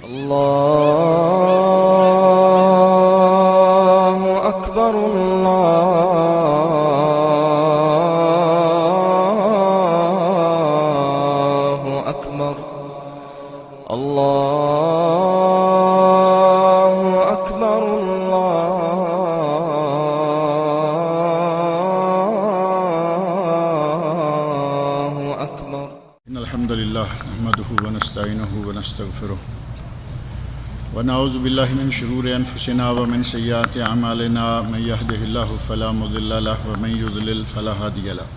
الله أكبر الله أكبر الله أكبر الله أكبر. إن الحمد لله نحمده ونستعينه ونستغفره ونعوذ بالله من شرور أنفسنا ومن سيئات أعمالنا من يهده الله فلا مضل له ومن يضلل فلا هادي له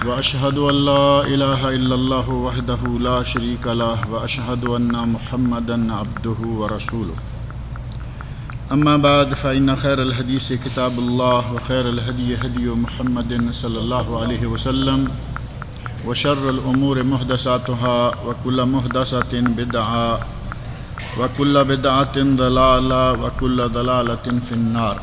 وأشهد أن لا إله إلا الله وحده لا شريك له وأشهد أن محمدا عبده ورسوله أما بعد فإن خير الحديث كتاب الله وخير الهدي هدي محمد صلى الله عليه وسلم وشر الأمور محدثاتها وكل محدثة بدعة وكل بدعة ضلالة وكل ضلالة في النار.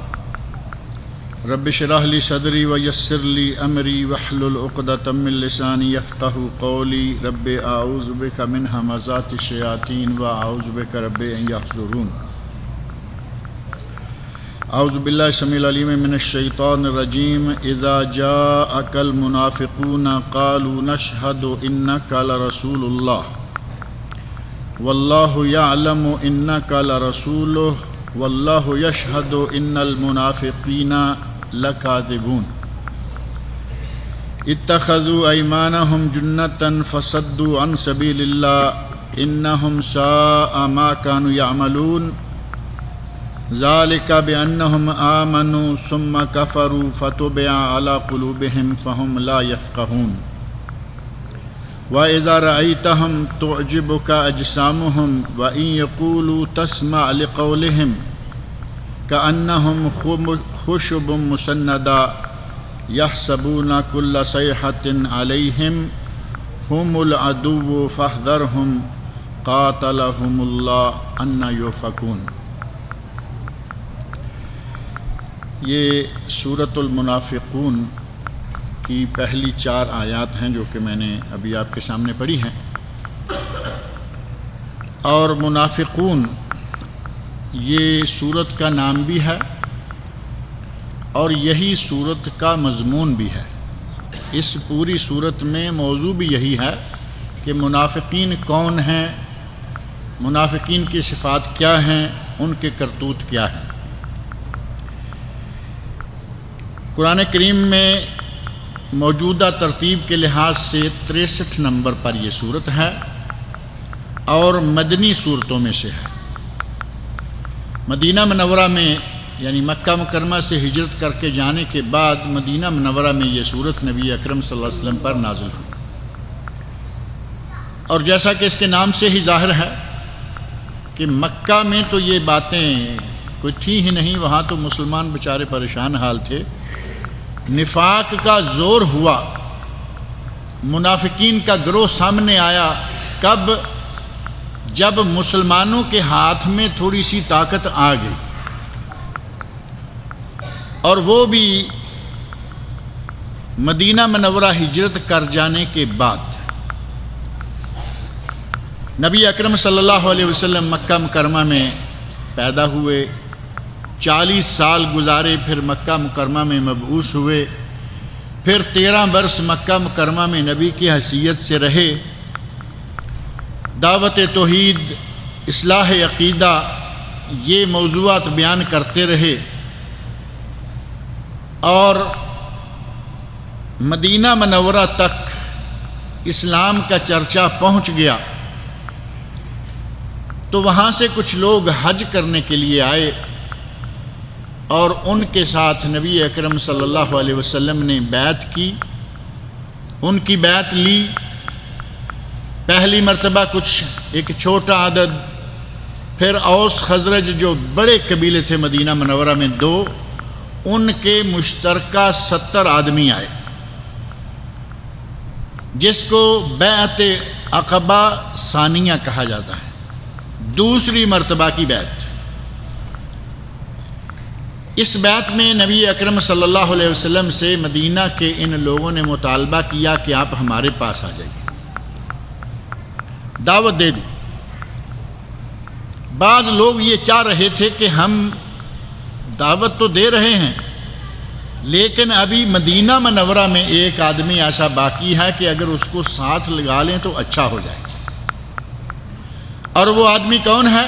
رب اشرح لي صدري ويسر لي أمري واحلل عقدة من لساني يفقهوا قولي. رب أعوذ بك من همزات الشياطين وأعوذ بك رب أن يحضرون. اعوذ باللہ السمیع العلیم من الشیطان الرجیم. اذا جاءك المنافقون قالوا نشهد انك لرسول الله والله يعلم انك لرسوله والله يشهد ان المنافقين لكاذبون. اتخذوا ايمانهم جنة فصدوا عن سبيل الله انهم ساء ما كانوا يعملون. ذلك بأنهم آمنوا ثم كفروا فطبع على قلوبهم فهم لا يفقهون. وإذا رأيتهم تعجبك أجسامهم وإن يقولوا تسمع لقولهم كأنهم خشب مسندة يحسبون كل صيحة عليهم هم العدو فاحذرهم قاتلهم الله أن يؤفكون. یہ سورۃ المنافقون کی پہلی 4 آیات ہیں جو کہ میں نے ابھی آپ کے سامنے پڑھی ہیں. اور منافقون یہ سورت کا نام بھی ہے اور یہی سورت کا مضمون بھی ہے. اس پوری سورت میں موضوع بھی یہی ہے کہ منافقین کون ہیں، منافقین کی صفات کیا ہیں، ان کے کرتوت کیا ہیں. قرآن کریم میں موجودہ ترتیب کے لحاظ سے 63 نمبر پر یہ سورت ہے اور مدنی سورتوں میں سے ہے. مدینہ منورہ میں یعنی مکہ مکرمہ سے ہجرت کر کے جانے کے بعد مدینہ منورہ میں یہ سورت نبی اکرم صلی اللہ علیہ وسلم پر نازل ہوئی. اور جیسا کہ اس کے نام سے ہی ظاہر ہے کہ مکہ میں تو یہ باتیں کوئی تھی ہی نہیں، وہاں تو مسلمان بیچارے پریشان حال تھے. نفاق کا زور ہوا، منافقین کا گروہ سامنے آیا. کب؟ جب مسلمانوں کے ہاتھ میں تھوڑی سی طاقت آ گئی، اور وہ بھی مدینہ منورہ ہجرت کر جانے کے بعد. نبی اکرم صلی اللہ علیہ وسلم مکہ مکرمہ میں پیدا ہوئے، 40 سال گزارے، پھر مکہ مکرمہ میں مبعوث ہوئے، پھر 13 برس مکہ مکرمہ میں نبی کی حیثیت سے رہے. دعوت توحید، اصلاح عقیدہ، یہ موضوعات بیان کرتے رہے. اور مدینہ منورہ تک اسلام کا چرچا پہنچ گیا تو وہاں سے کچھ لوگ حج کرنے کے لیے آئے اور ان کے ساتھ نبی اکرم صلی اللہ علیہ وسلم نے بیعت کی. ان کی بیعت لی. پہلی مرتبہ کچھ ایک چھوٹا عدد، پھر اوس خزرج جو بڑے قبیلے تھے مدینہ منورہ میں 2، ان کے مشترکہ 70 آدمی آئے، جس کو بیعت عقبہ ثانیہ کہا جاتا ہے، دوسری مرتبہ کی بیعت. اس بیعت میں نبی اکرم صلی اللہ علیہ وسلم سے مدینہ کے ان لوگوں نے مطالبہ کیا کہ آپ ہمارے پاس آ جائیے، دعوت دے دی. بعض لوگ یہ چاہ رہے تھے کہ ہم دعوت تو دے رہے ہیں، لیکن ابھی مدینہ منورہ میں ایک آدمی ایسا باقی ہے کہ اگر اس کو ساتھ لگا لیں تو اچھا ہو جائے. اور وہ آدمی کون ہے؟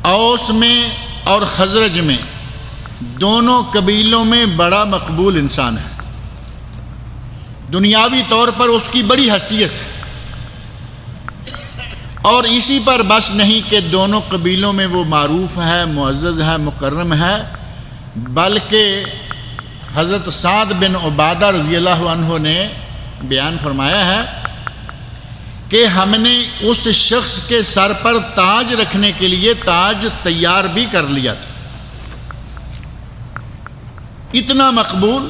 اوس میں اور خزرج میں دونوں قبیلوں میں بڑا مقبول انسان ہے. دنیاوی طور پر اس کی بڑی حیثیت ہے، اور اسی پر بس نہیں کہ دونوں قبیلوں میں وہ معروف ہے، معزز ہے، مکرم ہے، بلکہ حضرت سعد بن عبادہ رضی اللہ عنہ نے بیان فرمایا ہے کہ ہم نے اس شخص کے سر پر تاج رکھنے کے لیے تاج تیار بھی کر لیا تھا. اتنا مقبول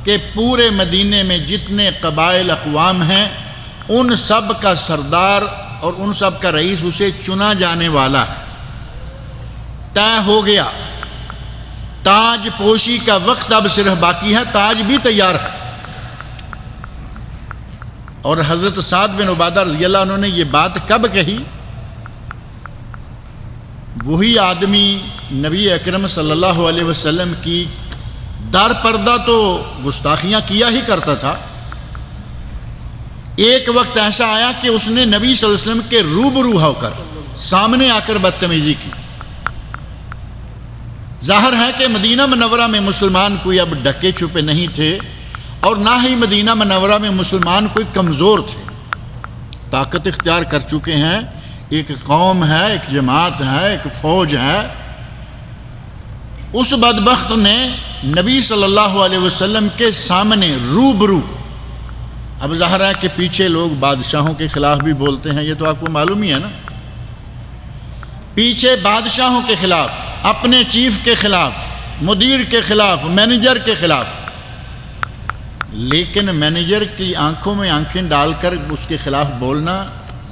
کہ پورے مدینے میں جتنے قبائل اقوام ہیں ان سب کا سردار اور ان سب کا رئیس اسے چنا جانے والا ہے. طے ہو گیا، تاج پوشی کا وقت اب صرف باقی ہے، تاج بھی تیار ہے. اور حضرت سعد بن عبادہ رضی اللہ عنہ نے یہ بات کب کہی؟ وہی آدمی نبی اکرم صلی اللہ علیہ وسلم کی در پردہ تو گستاخیاں کیا ہی کرتا تھا. ایک وقت ایسا آیا کہ اس نے نبی صلی اللہ علیہ وسلم کے روبرو ہو کر سامنے آ کر بدتمیزی کی. ظاہر ہے کہ مدینہ منورہ میں مسلمان کوئی اب ڈکے چھپے نہیں تھے، اور نہ ہی مدینہ منورہ میں مسلمان کوئی کمزور تھے. طاقت اختیار کر چکے ہیں، ایک قوم ہے، ایک جماعت ہے، ایک فوج ہے. اس بدبخت نے نبی صلی اللہ علیہ وسلم کے سامنے روبرو، اب ظاہر ہے کہ پیچھے لوگ بادشاہوں کے خلاف بھی بولتے ہیں، یہ تو آپ کو معلوم ہی ہے نا. پیچھے بادشاہوں کے خلاف، اپنے چیف کے خلاف، مدیر کے خلاف، مینیجر کے خلاف. لیکن مینیجر کی آنکھوں میں آنکھیں ڈال کر اس کے خلاف بولنا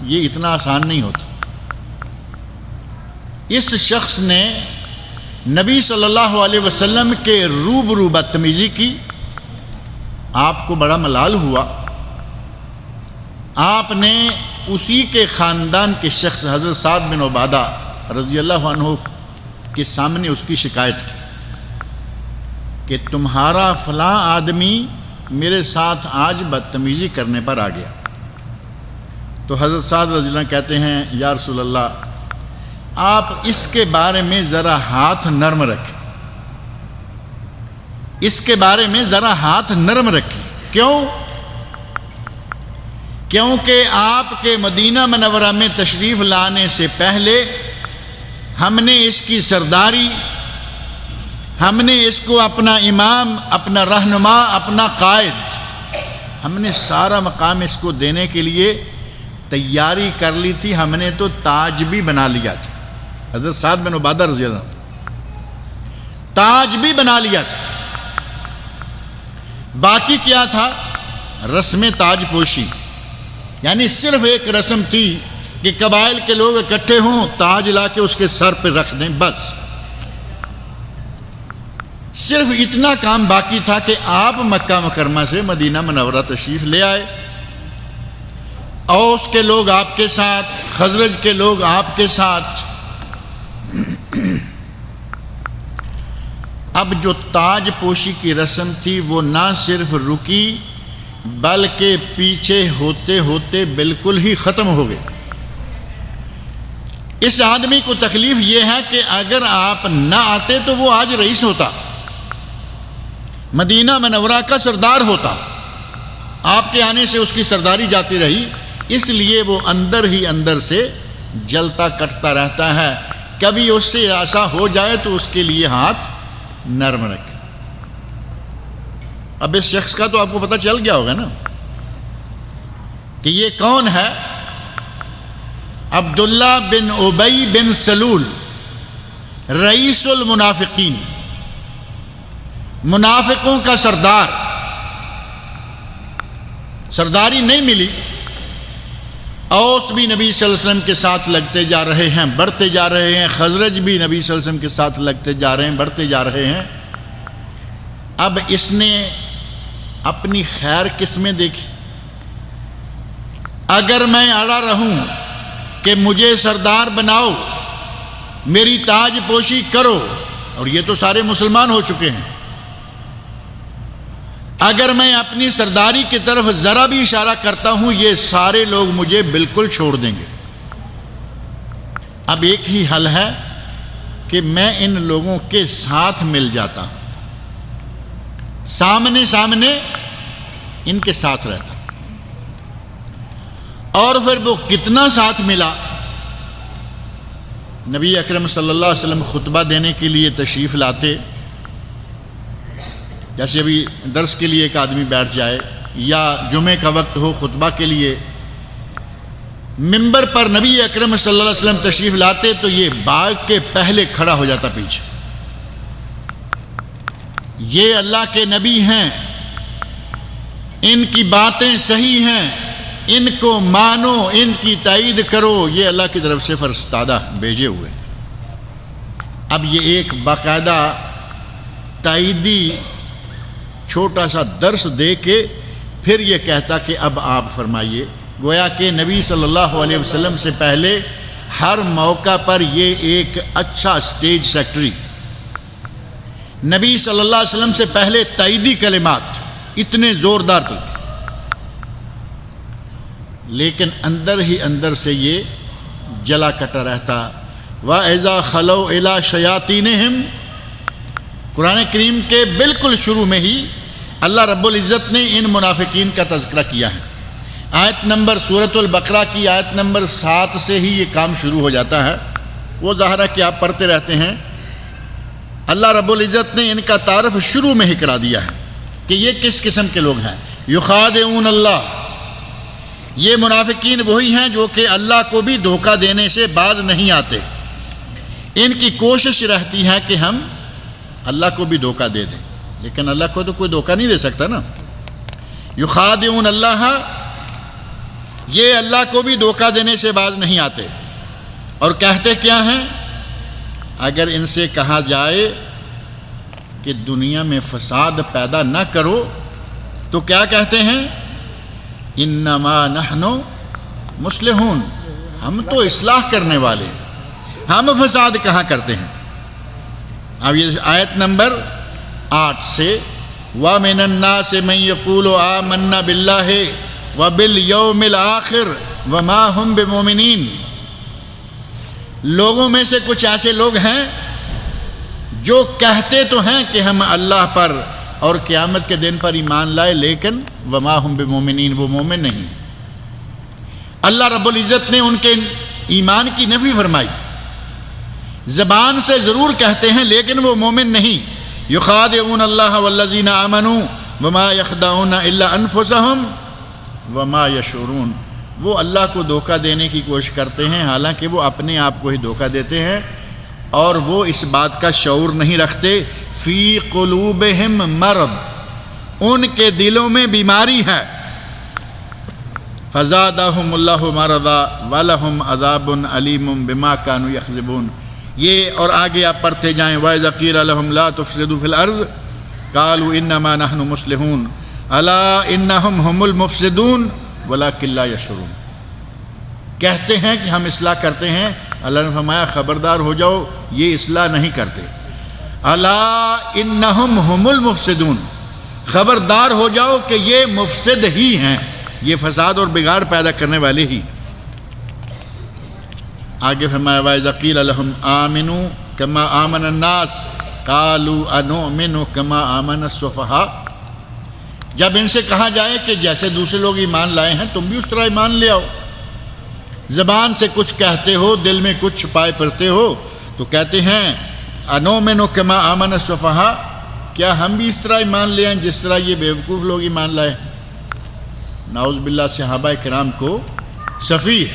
یہ اتنا آسان نہیں ہوتا. اس شخص نے نبی صلی اللہ علیہ وسلم کے روبرو بدتمیزی کی. آپ کو بڑا ملال ہوا. آپ نے اسی کے خاندان کے شخص حضرت سعد بن عبادہ رضی اللہ عنہ کے سامنے اس کی شکایت کی کہ تمہارا فلاں آدمی میرے ساتھ آج بدتمیزی کرنے پر آ گیا. تو حضرت سعد رضی اللہ عنہ کہتے ہیں یا رسول اللہ آپ اس کے بارے میں ذرا ہاتھ نرم رکھیں، اس کے بارے میں ذرا ہاتھ نرم رکھیں. کیوں؟ کیونکہ آپ کے مدینہ منورہ میں تشریف لانے سے پہلے ہم نے اس کی سرداری، ہم نے اس کو اپنا امام، اپنا رہنما، اپنا قائد، ہم نے سارا مقام اس کو دینے کے لیے تیاری کر لی تھی. ہم نے تو تاج بھی بنا لیا تھا. حضرت سعد بن عبادہ رضی اللہ عنہ تاج بھی بنا لیا تھا. باقی کیا تھا؟ رسم تاج پوشی. یعنی صرف ایک رسم تھی کہ قبائل کے لوگ اکٹھے ہوں، تاج لا کے اس کے سر پہ رکھ دیں، بس. صرف اتنا کام باقی تھا کہ آپ مکہ مکرمہ سے مدینہ منورہ تشریف لے آئے. اوس کے لوگ آپ کے ساتھ، خزرج کے لوگ آپ کے ساتھ. اب جو تاج پوشی کی رسم تھی وہ نہ صرف رکی بلکہ پیچھے ہوتے ہوتے بالکل ہی ختم ہو گئے. اس آدمی کو تکلیف یہ ہے کہ اگر آپ نہ آتے تو وہ آج رئیس ہوتا، مدینہ منورہ کا سردار ہوتا. آپ کے آنے سے اس کی سرداری جاتی رہی، اس لیے وہ اندر ہی اندر سے جلتا کٹتا رہتا ہے. کبھی اس سے ایسا ہو جائے تو اس کے لیے ہاتھ نرم رکھے. اب اس شخص کا تو آپ کو پتہ چل گیا ہوگا نا کہ یہ کون ہے. عبداللہ بن ابی بن سلول، رئیس المنافقین، منافقوں کا سردار. سرداری نہیں ملی. اوس بھی نبی صلی اللہ علیہ وسلم کے ساتھ لگتے جا رہے ہیں، بڑھتے جا رہے ہیں. خزرج بھی نبی صلی اللہ علیہ وسلم کے ساتھ لگتے جا رہے ہیں، بڑھتے جا رہے ہیں. اب اس نے اپنی خیر کس میں دیکھی؟ اگر میں اڑا رہوں کہ مجھے سردار بناؤ، میری تاج پوشی کرو، اور یہ تو سارے مسلمان ہو چکے ہیں، اگر میں اپنی سرداری کی طرف ذرا بھی اشارہ کرتا ہوں یہ سارے لوگ مجھے بالکل چھوڑ دیں گے۔ اب ایک ہی حل ہے کہ میں ان لوگوں کے ساتھ مل جاتا ہوں، سامنے سامنے ان کے ساتھ رہتا۔ اور پھر وہ کتنا ساتھ ملا، نبی اکرم صلی اللہ علیہ وسلم خطبہ دینے کے لیے تشریف لاتے، جیسے ابھی درس کے لیے ایک آدمی بیٹھ جائے یا جمعے کا وقت ہو خطبہ کے لیے، ممبر پر نبی اکرم صلی اللہ علیہ وسلم تشریف لاتے تو یہ باغ کے پہلے کھڑا ہو جاتا پیچھے، یہ اللہ کے نبی ہیں، ان کی باتیں صحیح ہیں، ان کو مانو، ان کی تائید کرو، یہ اللہ کی طرف سے فرستادہ بھیجے ہوئے۔ اب یہ ایک باقاعدہ تائیدی چھوٹا سا درس دے کے پھر یہ کہتا کہ اب آپ فرمائیے، گویا کہ نبی صلی اللہ علیہ وسلم سے پہلے ہر موقع پر یہ ایک اچھا سٹیج سیکٹری، نبی صلی اللہ علیہ وسلم سے پہلے تائیدی کلمات اتنے زوردار تھے، لیکن اندر ہی اندر سے یہ جلا کٹا رہتا۔ وَإِذَا خَلَوْا إِلَىٰ شَيَاطِينِهِمْ، قرآن کریم کے بالکل شروع میں ہی اللہ رب العزت نے ان منافقین کا تذکرہ کیا ہے۔ آیت نمبر سورۃ البقرہ کی آیت نمبر 7 سے ہی یہ کام شروع ہو جاتا ہے، وہ ظاہر ہے کہ آپ پڑھتے رہتے ہیں۔ اللہ رب العزت نے ان کا تعارف شروع میں ہی کرا دیا ہے کہ یہ کس قسم کے لوگ ہیں۔ یخادعون اللہ، یہ منافقین وہی ہیں جو کہ اللہ کو بھی دھوکہ دینے سے باز نہیں آتے، ان کی کوشش رہتی ہے کہ ہم اللہ کو بھی دھوکہ دے دیں، لیکن اللہ کو تو کوئی دھوکہ نہیں دے سکتا نا۔ یخادعون اللہ، یہ اللہ کو بھی دھوکہ دینے سے باز نہیں آتے، اور کہتے کیا ہیں؟ اگر ان سے کہا جائے کہ دنیا میں فساد پیدا نہ کرو تو کیا کہتے ہیں؟ انما نحن مصلحون، ہم تو اصلاح کرنے والے ہیں، ہم فساد کہاں کرتے ہیں۔ اب یہ آیت نمبر 8 سے وَمِنَ النَّاسِ مَن يَقُولُ آمَنَّا بِاللَّهِ وَبِالْيَوْمِ الْآخِرِ وَمَا هُمْ بِمُؤْمِنِينَ، لوگوں میں سے کچھ ایسے لوگ ہیں جو کہتے تو ہیں کہ ہم اللہ پر اور قیامت کے دن پر ایمان لائے، لیکن وما ہم بمومنین، وہ مومن نہیں ہیں۔ اللہ رب العزت نے ان کے ایمان کی نفی فرمائی، زبان سے ضرور کہتے ہیں لیکن وہ مومن نہیں۔ یخادعون اللہ والذین آمنوا وما یخدعون الا انفسهم وما یشعرون، وہ اللہ کو دھوکہ دینے کی کوشش کرتے ہیں حالانکہ وہ اپنے آپ کو ہی دھوکہ دیتے ہیں، اور وہ اس بات کا شعور نہیں رکھتے۔ فی قلوبہم مرض، ان کے دلوں میں بیماری ہے۔ فزادہم اللہ مرضا ولہم عذاب علیم بما کانوا یکذبون، یہ اور آگے آپ پڑھتے جائیں۔ وَإِذَا قِيلَ لَهُمْ لَا تُفْسِدُوا فِي الْأَرْضِ قَالُوا إِنَّمَا نَحْنُ مُصْلِحُونَ أَلَا إِنَّهُمْ هُمُ الْمُفْسِدُونَ وَلَكِنْ لَا يَشْعُرُونَ، کہتے ہیں کہ ہم اصلاح کرتے ہیں، اللہ نے فرمایا خبردار ہو جاؤ یہ اصلاح نہیں کرتے۔ الا انہم ہم المفسدون، خبردار ہو جاؤ کہ یہ مفسد ہی ہیں، یہ فساد اور بگاڑ پیدا کرنے والے ہی۔ آگے فرمایا وَإِذَا قِيلَ لَهُمْ آمِنُوا كَمَا آمَنَ النَّاسُ قَالُوا أَنُؤْمِنُ كَمَا آمَنَ السُّفَهَاءُ، جب ان سے کہا جائے کہ جیسے دوسرے لوگ ایمان لائے ہیں تم بھی اس طرح ایمان لے آؤ، زبان سے کچھ کہتے ہو دل میں کچھ چھپائے پھرتے ہو، تو کہتے ہیں انؤمن کما آمن السفہاء، کیا ہم بھی اس طرح ایمان لے آئیں جس طرح یہ بیوقوف لوگ ایمان لائے۔ نعوذ باللہ صحابہ کرام کو سفیہ،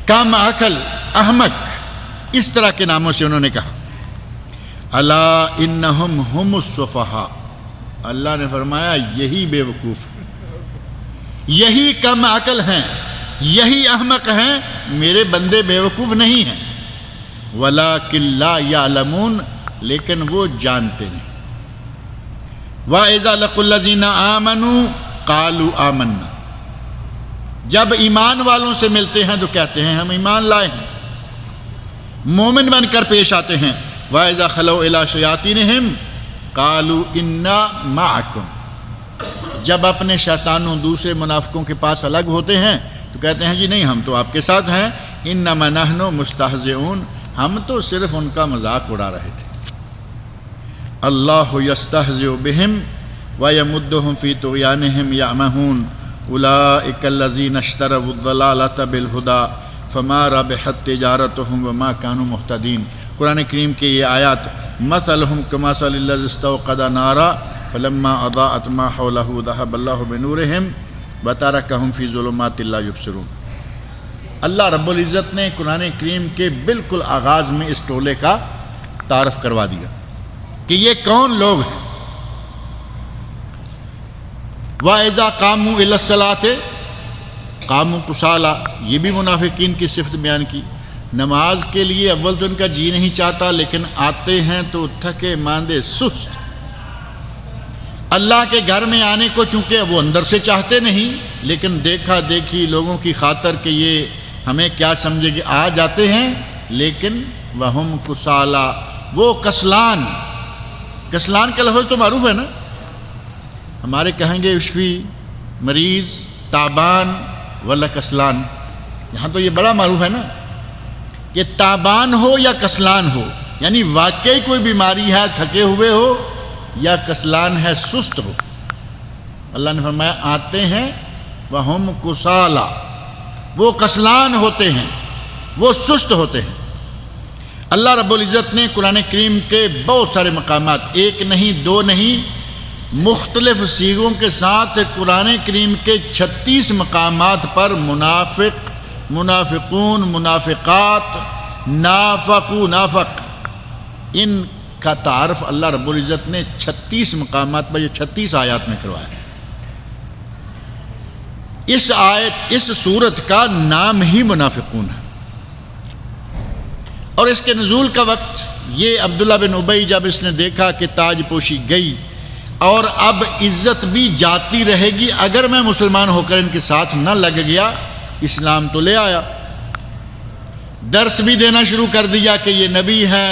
کم عقل، احمق اس طرح کے ناموں سے انہوں نے کہا۔ الا انہم ہم السفہاء، اللہ نے فرمایا یہی بیوقوف، یہی کم عقل ہیں، یہی احمق ہیں، میرے بندے بیوقوف نہیں ہیں۔ وَلَٰكِن لَا يَعْلَمُونَ، لیکن وہ جانتے نہیں۔ وَإِذَا لَقُوا الَّذِينَ آمَنُوا قَالُوا آمَنَّا، جب ایمان والوں سے ملتے ہیں تو کہتے ہیں ہم ایمان لائے ہیں، مومن بن کر پیش آتے ہیں۔ وَإِذَا خَلَوْا إِلَىٰ شَيَاطِینِهِمْ قَالُوا إِنَّا مَعَكُمْ، جب اپنے شیطانوں دوسرے منافقوں کے پاس الگ ہوتے ہیں تو کہتے ہیں جی نہیں ہم تو آپ کے ساتھ ہیں، إِنَّمَا نَحْنُ مُسْتَهْزِئُونَ، ہم تو صرف ان کا مذاق اڑا رہے تھے۔ اللَّهُ يَسْتَهْزِئُ بِهِمْ وَيَمُدُّهُمْ فِي طُغْيَانِهِمْ يَعْمَهُونَ أُولَٰئِكَ الَّذِينَ اشْتَرَوُا الضَّلَالَةَ بِالْهُدَىٰ فَمَا رَبِحَتْ تِجَارَتُهُمْ وَمَا كَانُوا مُهْتَدِينَ۔ قرآن کریم کی یہ آیات مَثَلُهُمْ كَمَثَلِ الَّذِي اسْتَوْقَدَ نَارًا فَلَمَّا أَضَاءَتْ مَا حَوْلَهُ ذَهَبَ اللَّهُ بِنُورِهِمْ وَتَرَكَهُمْ فِي ظُلُمَاتٍ لَا يُبْصِرُونَ۔ اللہ رب العزت نے قرآن کریم کے بالکل آغاز میں اس ٹولے کا تعارف کروا دیا کہ یہ کون لوگ ہیں۔ وَإِذَا قَامُوا إِلَى الصَّلَاةِ قَامُوا كُسَالَىٰ، یہ بھی منافقین کی صفت بیان کی۔ نماز کے لیے اول تو ان کا جی نہیں چاہتا، لیکن آتے ہیں تو تھکے ماندے سست۔ اللہ کے گھر میں آنے کو چونکہ وہ اندر سے چاہتے نہیں، لیکن دیکھا دیکھی لوگوں کی خاطر کہ یہ ہمیں کیا سمجھے کہ آ جاتے ہیں، لیکن وَهُمْ كُسَالَىٰ، وہ کسلان۔ کسلان کا لفظ تو معروف ہے نا، ہمارے کہیں گے عشوی، مریض، تعبان ولا کسلان، یہاں تو یہ بڑا معروف ہے نا کہ تعبان ہو یا کسلان ہو، یعنی واقعی کوئی بیماری ہے، تھکے ہوئے ہو، یا کسلان ہے، سست ہو۔ اللہ نے فرمایا آتے ہیں وَهُمْ كُسَالَىٰ، وہ کسلان ہوتے ہیں، وہ سست ہوتے ہیں۔ اللہ رب العزت نے قرآن کریم کے بہت سارے مقامات، ایک نہیں دو نہیں، مختلف صیغوں کے ساتھ قرآن کریم کے 36 مقامات پر منافق، منافقون، منافقات، نافقو، نافق، ان کا تعارف اللہ رب العزت نے 36 مقامات پر، یہ 36 آیات میں کروایا۔ اس سورت کا نام ہی منافقون ہے، اور اس کے نزول کا وقت یہ عبداللہ بن ابی جب اس نے دیکھا کہ تاج پوشی گئی اور اب عزت بھی جاتی رہے گی اگر میں مسلمان ہو کر ان کے ساتھ نہ لگ گیا، اسلام تو لے آیا، درس بھی دینا شروع کر دیا کہ یہ نبی ہے،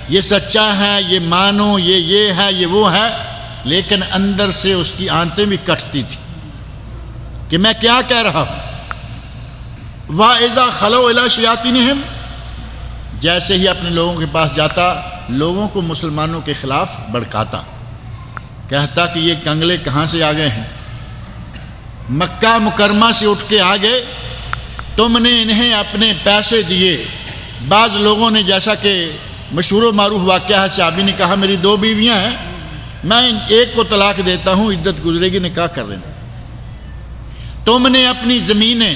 یہ سچا ہے، یہ مانو، یہ ہے، یہ وہ ہے، لیکن اندر سے اس کی آنتیں بھی کٹتی تھی کہ میں کیا کہہ رہا ہوں۔ وَإِذَا خَلَوْا إِلَىٰ شَيَاطِینِهِمْ، جیسے ہی اپنے لوگوں کے پاس جاتا، لوگوں کو مسلمانوں کے خلاف بڑکاتا، کہتا کہ یہ کنگلے کہاں سے آ گئے ہیں، مکہ مکرمہ سے اٹھ کے آ گئے، تم نے انہیں اپنے پیسے دیے۔ بعض لوگوں نے، جیسا کہ مشہور و معروف واقعہ ہے، صحابی نے کہا میری 2 بیویاں ہیں، میں ایک کو طلاق دیتا ہوں، عدت گزرے گی نکاح کر لینا۔ تم نے اپنی زمینیں،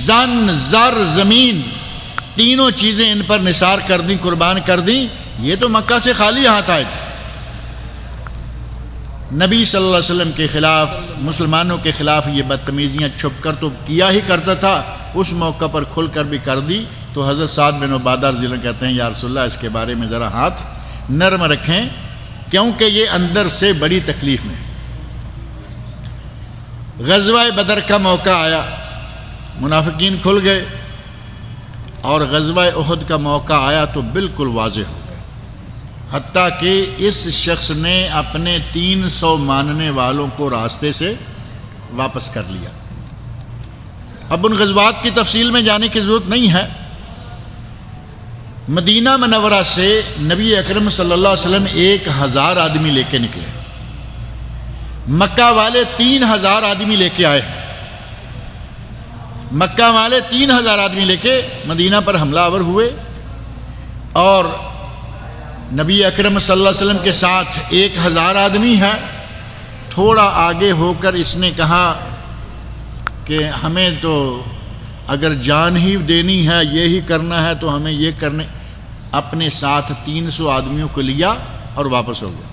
زن، زر، زمین، تینوں چیزیں ان پر نثار کر دیں، قربان کر دیں، یہ تو مکہ سے خالی ہاتھ آئے تھے۔ نبی صلی اللہ علیہ وسلم کے خلاف، مسلمانوں کے خلاف یہ بدتمیزیاں چھپ کر تو کیا ہی کرتا تھا، اس موقع پر کھل کر بھی کر دی، تو حضرت سعد بن عبادہ رضی اللہ عنہ کہتے ہیں یا رسول اللہ اس کے بارے میں ذرا ہاتھ نرم رکھیں، کیونکہ یہ اندر سے بڑی تکلیف میں ہے۔ غزوہ بدر کا موقع آیا، منافقین کھل گئے، اور غزوہ احد کا موقع آیا تو بالکل واضح ہو گئے، حتیٰ کہ اس شخص نے اپنے 300 ماننے والوں کو راستے سے واپس کر لیا۔ اب ان غزوات کی تفصیل میں جانے کی ضرورت نہیں ہے۔ مدینہ منورہ سے نبی اکرم صلی اللہ علیہ وسلم 1000 آدمی لے کے نکلے، مکہ والے 3000 آدمی لے کے آئے ہیں، مکہ والے 3000 آدمی لے کے مدینہ پر حملہ آور ہوئے، اور نبی اکرم صلی اللہ علیہ وسلم کے ساتھ 1000 آدمی ہے۔ تھوڑا آگے ہو کر اس نے کہا کہ ہمیں تو اگر جان ہی دینی ہے، یہی کرنا ہے تو ہمیں یہ کرنے، اپنے ساتھ 300 آدمیوں کو لیا اور واپس ہو گیا۔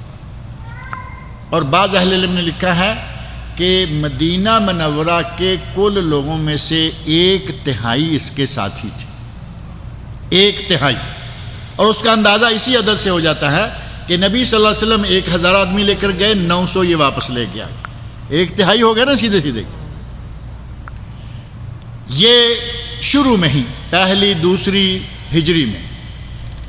اور بعض اہل علم نے لکھا ہے کہ مدینہ منورہ کے کل لوگوں میں سے 1/3 اس کے ساتھی تھے، 1/3، اور اس کا اندازہ اسی عدد سے ہو جاتا ہے کہ نبی صلی اللہ علیہ وسلم 1000 آدمی لے کر گئے، 900 یہ واپس لے گیا، 1/3 ہو گیا نا سیدھے سیدھے۔ یہ شروع میں ہی پہلی دوسری ہجری میں،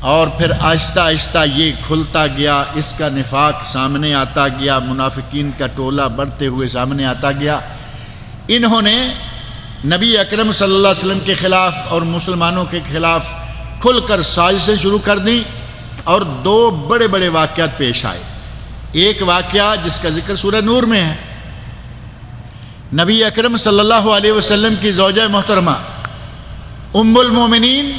اور پھر آہستہ آہستہ یہ کھلتا گیا، اس کا نفاق سامنے آتا گیا، منافقین کا ٹولہ بڑھتے ہوئے سامنے آتا گیا۔ انہوں نے نبی اکرم صلی اللہ علیہ وسلم کے خلاف اور مسلمانوں کے خلاف کھل کر سازشیں شروع کر دیں، اور دو بڑے بڑے واقعات پیش آئے۔ ایک واقعہ جس کا ذکر سورہ نور میں ہے، نبی اکرم صلی اللہ علیہ وسلم کی زوجہ محترمہ ام المومنین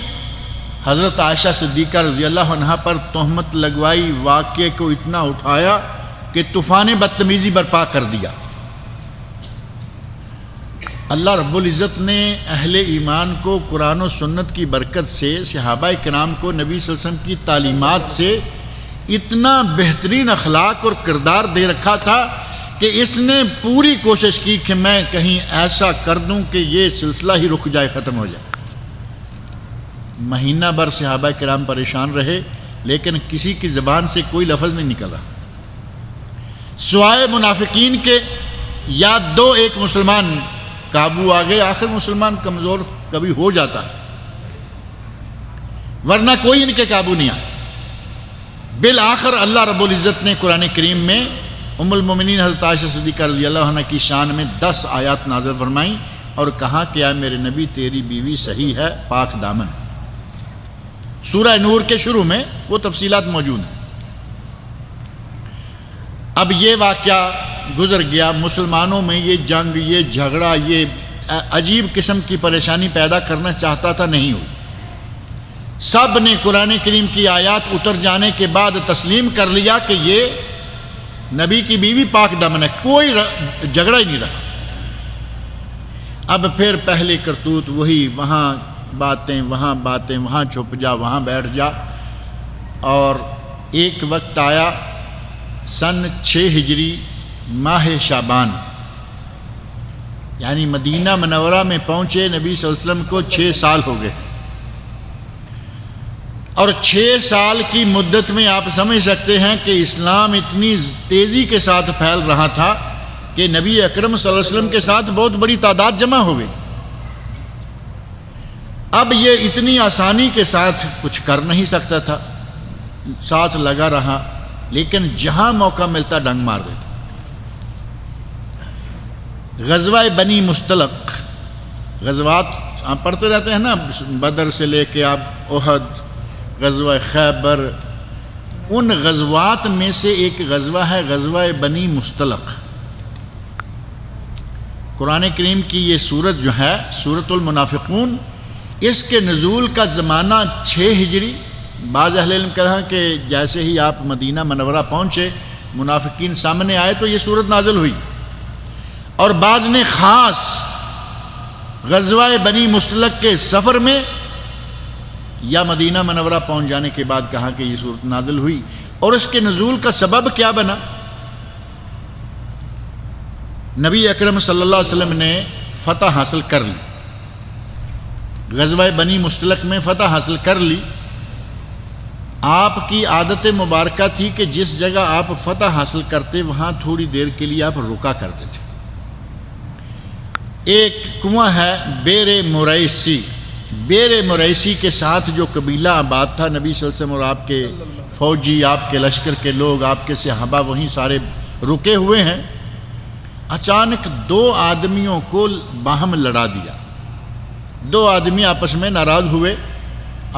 حضرت عائشہ صدیقہ رضی اللہ عنہا پر تہمت لگوائی، واقعے کو اتنا اٹھایا کہ طوفان بدتمیزی برپا کر دیا۔ اللہ رب العزت نے اہل ایمان کو قرآن و سنت کی برکت سے، صحابہ کرام کو نبی صلی اللہ علیہ وسلم کی تعلیمات سے اتنا بہترین اخلاق اور کردار دے رکھا تھا کہ اس نے پوری کوشش کی کہ میں کہیں ایسا کر دوں کہ یہ سلسلہ ہی رک جائے، ختم ہو جائے۔ مہینہ بھر صحابہ کرام پریشان رہے، لیکن کسی کی زبان سے کوئی لفظ نہیں نکلا سوائے منافقین کے، یا دو ایک مسلمان قابو آ گئے۔ آخر مسلمان کمزور کبھی ہو جاتا ہے، ورنہ کوئی ان کے قابو نہیں آیا۔ بالآخر اللہ رب العزت نے قرآن کریم میں ام المومنین حضرت عائشہ صدیقہ رضی اللہ عنہ کی شان میں 10 آیات نازل فرمائیں اور کہا کہ اے میرے نبی تیری بیوی صحیح ہے، پاک دامن۔ سورہ نور کے شروع میں وہ تفصیلات موجود ہیں۔ اب یہ واقعہ گزر گیا، مسلمانوں میں یہ جنگ، یہ جھگڑا، یہ عجیب قسم کی پریشانی پیدا کرنا چاہتا تھا، نہیں ہوئی۔ سب نے قرآن کریم کی آیات اتر جانے کے بعد تسلیم کر لیا کہ یہ نبی کی بیوی پاک دامن ہے، کوئی جھگڑا ہی نہیں رہا۔ اب پھر پہلے کرتوت وہی، وہاں باتیں وہاں چھپ جا، وہاں بیٹھ جا، اور ایک وقت آیا سن 6 ہجری ماہ شعبان، یعنی مدینہ منورہ میں پہنچے نبی صلی اللہ علیہ وسلم کو 6 سال ہو گئے، اور 6 سال کی مدت میں آپ سمجھ سکتے ہیں کہ اسلام اتنی تیزی کے ساتھ پھیل رہا تھا کہ نبی اکرم صلی اللہ علیہ وسلم کے ساتھ بہت بڑی تعداد جمع ہو گئی۔ اب یہ اتنی آسانی کے ساتھ کچھ کر نہیں سکتا تھا، ساتھ لگا رہا، لیکن جہاں موقع ملتا ڈنگ مار دیتا۔ غزوہ بنی مستلق، غزوات آپ پڑھتے رہتے ہیں نا، بدر سے لے کے آپ احد، غزوہ خیبر، ان غزوات میں سے ایک غزوہ ہے غزوہ بنی مستلق۔ قرآن کریم کی یہ سورت جو ہے سورۃ المنافقون، اس کے نزول کا زمانہ 6 ہجری، بعض اہل علم کہا کہ جیسے ہی آپ مدینہ منورہ پہنچے منافقین سامنے آئے تو یہ سورت نازل ہوئی، اور بعض نے خاص غزوہ بنی مستلق کے سفر میں یا مدینہ منورہ پہنچ جانے کے بعد کہا کہ یہ سورت نازل ہوئی۔ اور اس کے نزول کا سبب کیا بنا؟ نبی اکرم صلی اللہ علیہ وسلم نے فتح حاصل کر لی، غزوہ بنی مستلق میں فتح حاصل کر لی۔ آپ کی عادت مبارکہ تھی کہ جس جگہ آپ فتح حاصل کرتے وہاں تھوڑی دیر کے لیے آپ رکا کرتے تھے۔ ایک کنواں ہے بیر مریسی، بیر مریسی کے ساتھ جو قبیلہ آباد تھا، نبی صلی اللہ علیہ وسلم اور آپ کے فوجی، آپ کے لشکر کے لوگ، آپ کے صحابہ وہیں سارے رکے ہوئے ہیں۔ اچانک 2 آدمیوں کو باہم لڑا دیا، 2 آدمی آپس میں ناراض ہوئے،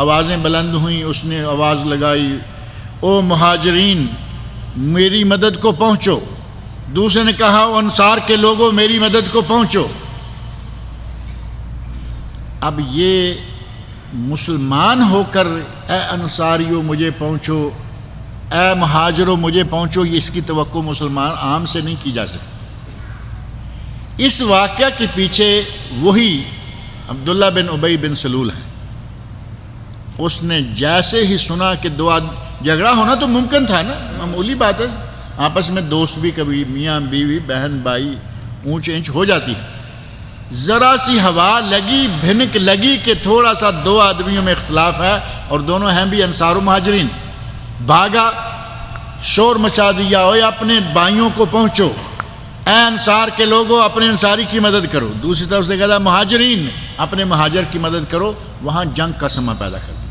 آوازیں بلند ہوئیں۔ اس نے آواز لگائی، او مہاجرین میری مدد کو پہنچو۔ دوسرے نے کہا، او انصار کے لوگوں میری مدد کو پہنچو۔ اب یہ مسلمان ہو کر اے انصاریو مجھے پہنچو، اے مہاجرو مجھے پہنچو، یہ اس کی توقع مسلمان عام سے نہیں کی جا سکتی۔ اس واقعہ کے پیچھے وہی عبداللہ بن ابی بن سلول ہیں۔ اس نے جیسے ہی سنا کہ 2 جھگڑا ہونا تو ممکن تھا نا، معمولی بات ہے، آپس میں دوست بھی کبھی میاں بیوی بہن بھائی اونچ انچ ہو جاتی ہے۔ ذرا سی ہوا لگی، بھنک لگی کہ تھوڑا سا 2 آدمیوں میں اختلاف ہے اور دونوں ہیں بھی انصار و مہاجرین، بھاگا، شور مچا دیا، اوے اپنے بھائیوں کو پہنچو۔ اے انصار کے لوگوں اپنے انصاری کی مدد کرو. دوسری طرف سے کہا مہاجرین اپنے مہاجر کی مدد کرو. وہاں جنگ کا سما پیدا کر دیا.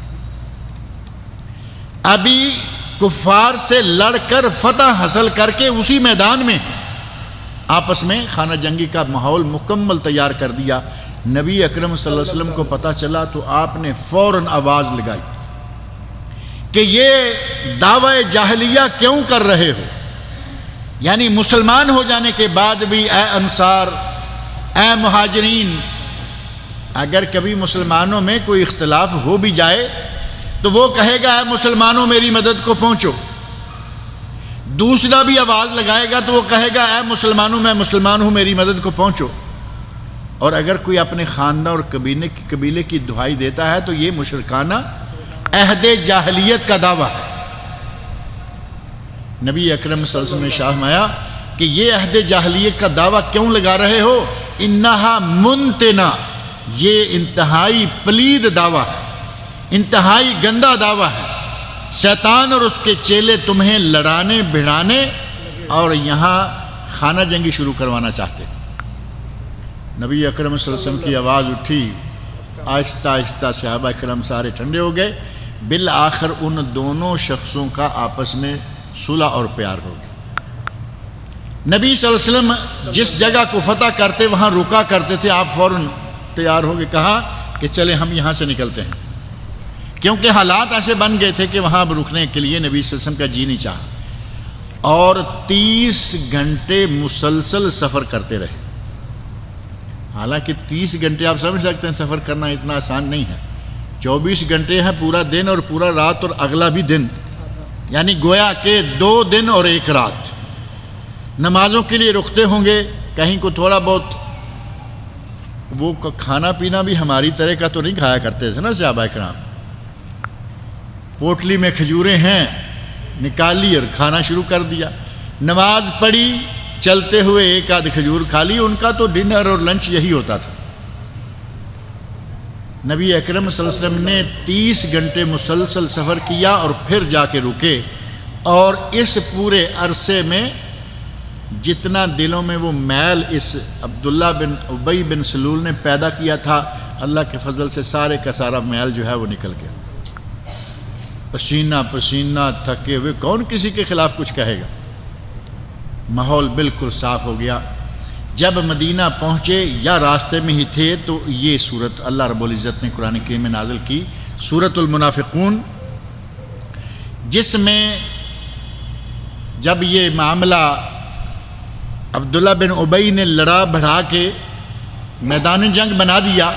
ابھی کفار سے لڑ کر فتح حاصل کر کے اسی میدان میں آپس میں خانہ جنگی کا ماحول مکمل تیار کر دیا. نبی اکرم صلی اللہ علیہ وسلم کو پتہ چلا تو آپ نے فوراً آواز لگائی کہ یہ دعوی جاہلیہ کیوں کر رہے ہو؟ یعنی مسلمان ہو جانے کے بعد بھی اے انصار اے مہاجرین، اگر کبھی مسلمانوں میں کوئی اختلاف ہو بھی جائے تو وہ کہے گا اے مسلمانوں میری مدد کو پہنچو. دوسرا بھی آواز لگائے گا تو وہ کہے گا اے مسلمانوں میں مسلمان ہوں میری مدد کو پہنچو. اور اگر کوئی اپنے خاندان اور قبیلے کی دہائی دیتا ہے تو یہ مشرکانہ عہد جاہلیت کا دعویٰ ہے. نبی اکرم صلی اللہ علیہ وسلم نے فرمایا کہ یہ عہد جاہلیت کا دعویٰ کیوں لگا رہے ہو؟ انہا منتنا، یہ انتہائی پلید دعویٰ ہے، انتہائی گندا دعویٰ ہے. شیطان اور اس کے چیلے تمہیں لڑانے بھڑانے اور یہاں خانہ جنگی شروع کروانا چاہتے. نبی اکرم صلی اللہ علیہ وسلم کی آواز اٹھی، آہستہ آہستہ صحابہ کرام سارے ٹھنڈے ہو گئے. بالآخر ان دونوں شخصوں کا آپس میں صلح اور پیار ہو گیا. نبی صلی اللہ علیہ وسلم جس جگہ کو فتح کرتے وہاں رکا کرتے تھے. آپ فوراً تیار ہو گئے، کہا کہ چلیں ہم یہاں سے نکلتے ہیں، کیونکہ حالات ایسے بن گئے تھے کہ وہاں رکنے کے لیے نبی صلی اللہ علیہ وسلم کا جی نہیں چاہا. اور 30 گھنٹے مسلسل سفر کرتے رہے. حالانکہ 30 گھنٹے آپ سمجھ سکتے ہیں سفر کرنا اتنا آسان نہیں ہے. 24 گھنٹے ہیں، پورا دن اور پورا رات اور اگلا بھی دن، یعنی گویا کہ 2 دن اور 1 رات. نمازوں کے لیے رکتے ہوں گے، کہیں کو تھوڑا بہت وہ کھانا پینا بھی ہماری طرح کا تو نہیں کھایا کرتے تھے نا صحابہ کرام. پوٹلی میں کھجوریں ہیں نکالی اور کھانا شروع کر دیا. نماز پڑھی، چلتے ہوئے 1 آدھ کھجور کھا لی. ان کا تو ڈنر اور لنچ یہی ہوتا تھا. نبی اکرم صلی اللہ علیہ وسلم نے 30 گھنٹے مسلسل سفر کیا اور پھر جا کے رکے. اور اس پورے عرصے میں جتنا دلوں میں وہ میل اس عبداللہ بن ابی بن سلول نے پیدا کیا تھا، اللہ کے فضل سے سارے کا سارا میل جو ہے وہ نکل گیا. پسینہ پسینہ تھکے ہوئے، کون کسی کے خلاف کچھ کہے گا؟ ماحول بالکل صاف ہو گیا. جب مدینہ پہنچے یا راستے میں ہی تھے تو یہ صورت اللہ رب العزت نے قرآن کریم میں نازل کی، سورۃ المنافقون، جس میں جب یہ معاملہ عبداللہ بن ابی نے لڑا بڑھا کے میدان جنگ بنا دیا،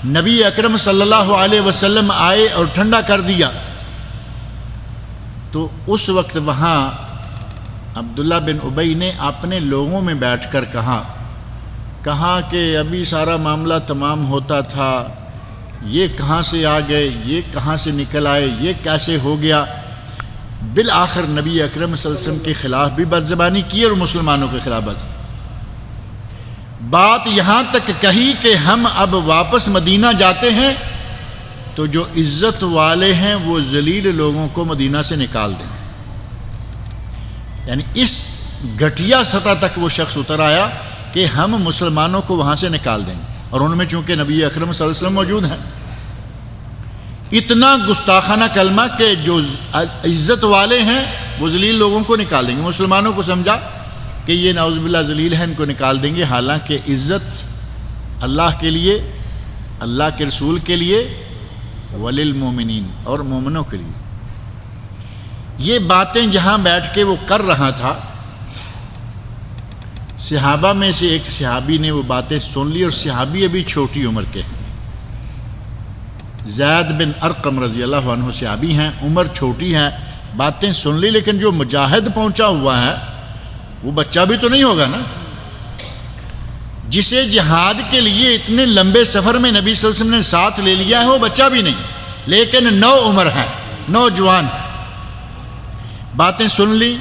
نبی اکرم صلی اللہ علیہ وسلم آئے اور ٹھنڈا کر دیا. تو اس وقت وہاں عبداللہ بن ابی نے اپنے لوگوں میں بیٹھ کر کہا کہ ابھی سارا معاملہ تمام ہوتا تھا، یہ کہاں سے آ گئے، یہ کہاں سے نکل آئے، یہ کیسے ہو گیا. بالآخر نبی اکرم صلی اللہ علیہ وسلم کے خلاف بھی بدزبانی کی اور مسلمانوں کے خلاف بات یہاں تک کہی کہ ہم اب واپس مدینہ جاتے ہیں تو جو عزت والے ہیں وہ ذلیل لوگوں کو مدینہ سے نکال دیں. یعنی اس گھٹیا سطح تک وہ شخص اتر آیا کہ ہم مسلمانوں کو وہاں سے نکال دیں گے. اور ان میں چونکہ نبی اکرم صلی اللہ علیہ وسلم موجود ہیں، اتنا گستاخانہ کلمہ کہ جو عزت والے ہیں وہ ذلیل لوگوں کو نکال دیں گے. مسلمانوں کو سمجھا کہ یہ نعوذ باللہ ذلیل ہے، ان کو نکال دیں گے. حالانکہ عزت اللہ کے لیے، اللہ کے رسول کے لیے، وللمومنین اور مومنوں کے لیے. یہ باتیں جہاں بیٹھ کے وہ کر رہا تھا، صحابہ میں سے ایک صحابی نے وہ باتیں سن لی، اور صحابی ابھی چھوٹی عمر کے ہیں. زید بن ارقم رضی اللہ عنہ صحابی ہیں، عمر چھوٹی ہے، باتیں سن لی. لیکن جو مجاہد پہنچا ہوا ہے وہ بچہ بھی تو نہیں ہوگا نا، جسے جہاد کے لیے اتنے لمبے سفر میں نبی صلی اللہ علیہ وسلم نے ساتھ لے لیا ہے، وہ بچہ بھی نہیں، لیکن نو عمر ہے، نوجوان ہے. باتیں سن لی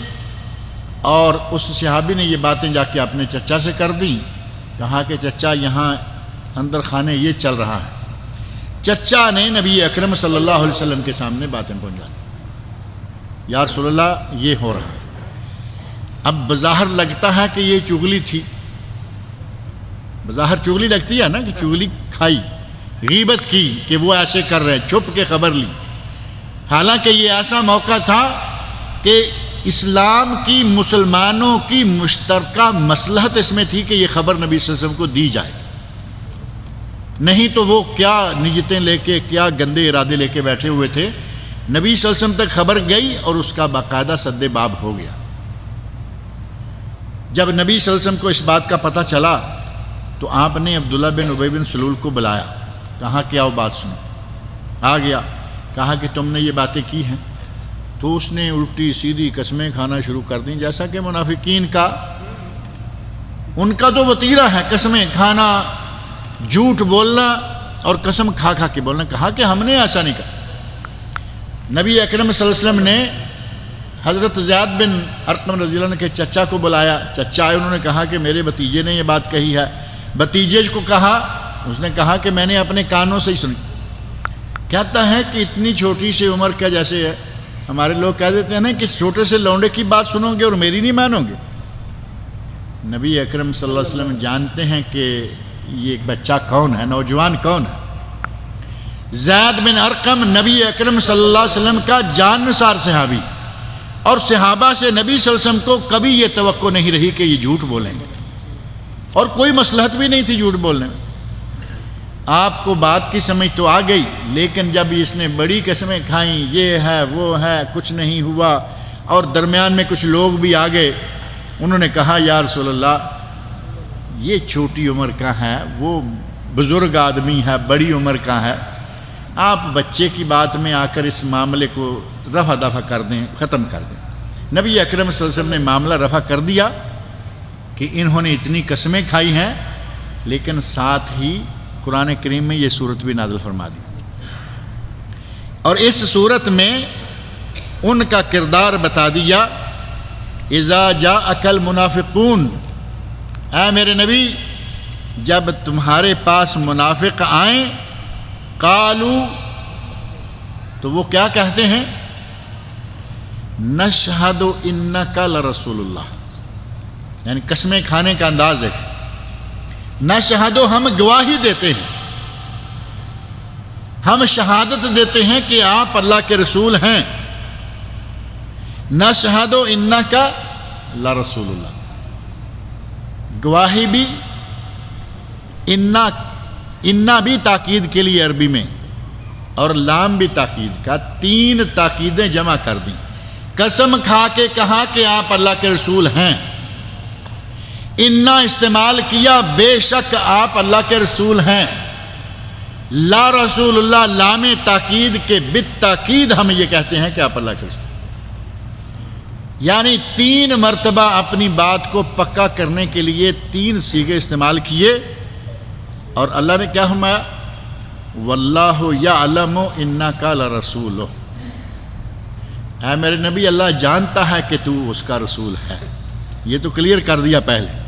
اور اس صحابی نے یہ باتیں جا کے اپنے چچا سے کر دیں. کہا کہ چچا یہاں اندر خانے یہ چل رہا ہے. چچا نے نبی اکرم صلی اللہ علیہ وسلم کے سامنے باتیں پہنچا دی. یا رسول اللہ یہ ہو رہا ہے. اب بظاہر لگتا ہے کہ یہ چغلی تھی، بظاہر چغلی لگتی ہے نا کہ چغلی کھائی، غیبت کی کہ وہ ایسے کر رہے ہیں، چھپ کے خبر لی، حالانکہ یہ ایسا موقع تھا کہ اسلام کی مسلمانوں کی مشترکہ مصلحت اس میں تھی کہ یہ خبر نبی صلی اللہ علیہ وسلم کو دی جائے، نہیں تو وہ کیا نیتیں لے کے، کیا گندے ارادے لے کے بیٹھے ہوئے تھے۔ نبی صلی اللہ علیہ وسلم تک خبر گئی اور اس کا باقاعدہ سد باب ہو گیا۔ جب نبی صلی اللہ علیہ وسلم کو اس بات کا پتہ چلا تو آپ نے عبداللہ بن ابی بن سلول کو بلایا، کہا کہ آؤ بات سنو۔ آ گیا، کہا کہ تم نے یہ باتیں کی ہیں، تو اس نے الٹی سیدھی قسمیں کھانا شروع کر دیں، جیسا کہ منافقین کا ان کا تو وتیرہ ہے، قسمیں کھانا، جھوٹ بولنا اور قسم کھا کھا کے بولنا۔ کہا کہ ہم نے ایسا نہیں کہا۔ نبی اکرم صلی اللہ علیہ وسلم نے حضرت زید بن ارقم رضی اللہ عنہ کے چچا کو بلایا، چچا آئے، انہوں نے کہا کہ میرے بھتیجے نے یہ بات کہی ہے۔ بھتیجے کو کہا، اس نے کہا کہ میں نے اپنے کانوں سے ہی سنی۔ کہتا ہے کہ اتنی چھوٹی سی عمر کا، جیسے ہے ہمارے لوگ کہہ دیتے ہیں نا کہ چھوٹے سے لونڈے کی بات سنو گے اور میری نہیں مانو گے۔ نبی اکرم صلی اللہ علیہ وسلم جانتے ہیں کہ یہ بچہ کون ہے، نوجوان کون ہے۔ زید بن ارقم نبی اکرم صلی اللہ علیہ وسلم کا جان نثار صحابی، اور صحابہ سے نبی صلی اللہ علیہ وسلم کو کبھی یہ توقع نہیں رہی کہ یہ جھوٹ بولیں گے، اور کوئی مصلحت بھی نہیں تھی جھوٹ بولنے میں۔ آپ کو بات کی سمجھ تو آ گئی، لیکن جب اس نے بڑی قسمیں کھائیں، یہ ہے وہ ہے، کچھ نہیں ہوا، اور درمیان میں کچھ لوگ بھی آ گئے، انہوں نے کہا یا رسول اللہ یہ چھوٹی عمر کا ہے، وہ بزرگ آدمی ہے، بڑی عمر کا ہے، آپ بچے کی بات میں آ کر اس معاملے کو رفع دفع کر دیں، ختم کر دیں۔ نبی اکرم صلی اللہ علیہ وسلم نے معاملہ رفع کر دیا کہ انہوں نے اتنی قسمیں کھائی ہیں، لیکن ساتھ ہی قرآن کریم میں یہ صورت بھی نازل فرما دی، اور اس صورت میں ان کا کردار بتا دیا۔ اذا جاءک المنافقون، اے میرے نبی جب تمہارے پاس منافق آئیں، قالو تو وہ کیا کہتے ہیں، نشہد انک لرسول اللہ، یعنی قسمیں کھانے کا انداز ہے، نشہد ہم گواہی دیتے ہیں، ہم شہادت دیتے ہیں کہ آپ اللہ کے رسول ہیں، نشہد انک لرسول اللہ، گواہی بھی، انا بھی تاکید کے لیے عربی میں، اور لام بھی تاکید کا، تین تاکیدیں جمع کر دیں۔ قسم کھا کے کہا کہ آپ اللہ کے رسول ہیں، انا استعمال کیا بے شک آپ اللہ کے رسول ہیں، لا رسول اللہ لام تاکید کے بالتاکید ہم یہ کہتے ہیں کہ آپ اللہ کے رسول، یعنی تین مرتبہ اپنی بات کو پکا کرنے کے لیے تین صیغے استعمال کیے، اور اللہ نے کیا فرمایا، واللہ یعلم انک لرسولہ، اے میرے نبی اللہ جانتا ہے کہ تو اس کا رسول ہے۔ یہ تو کلیئر کر دیا پہلے۔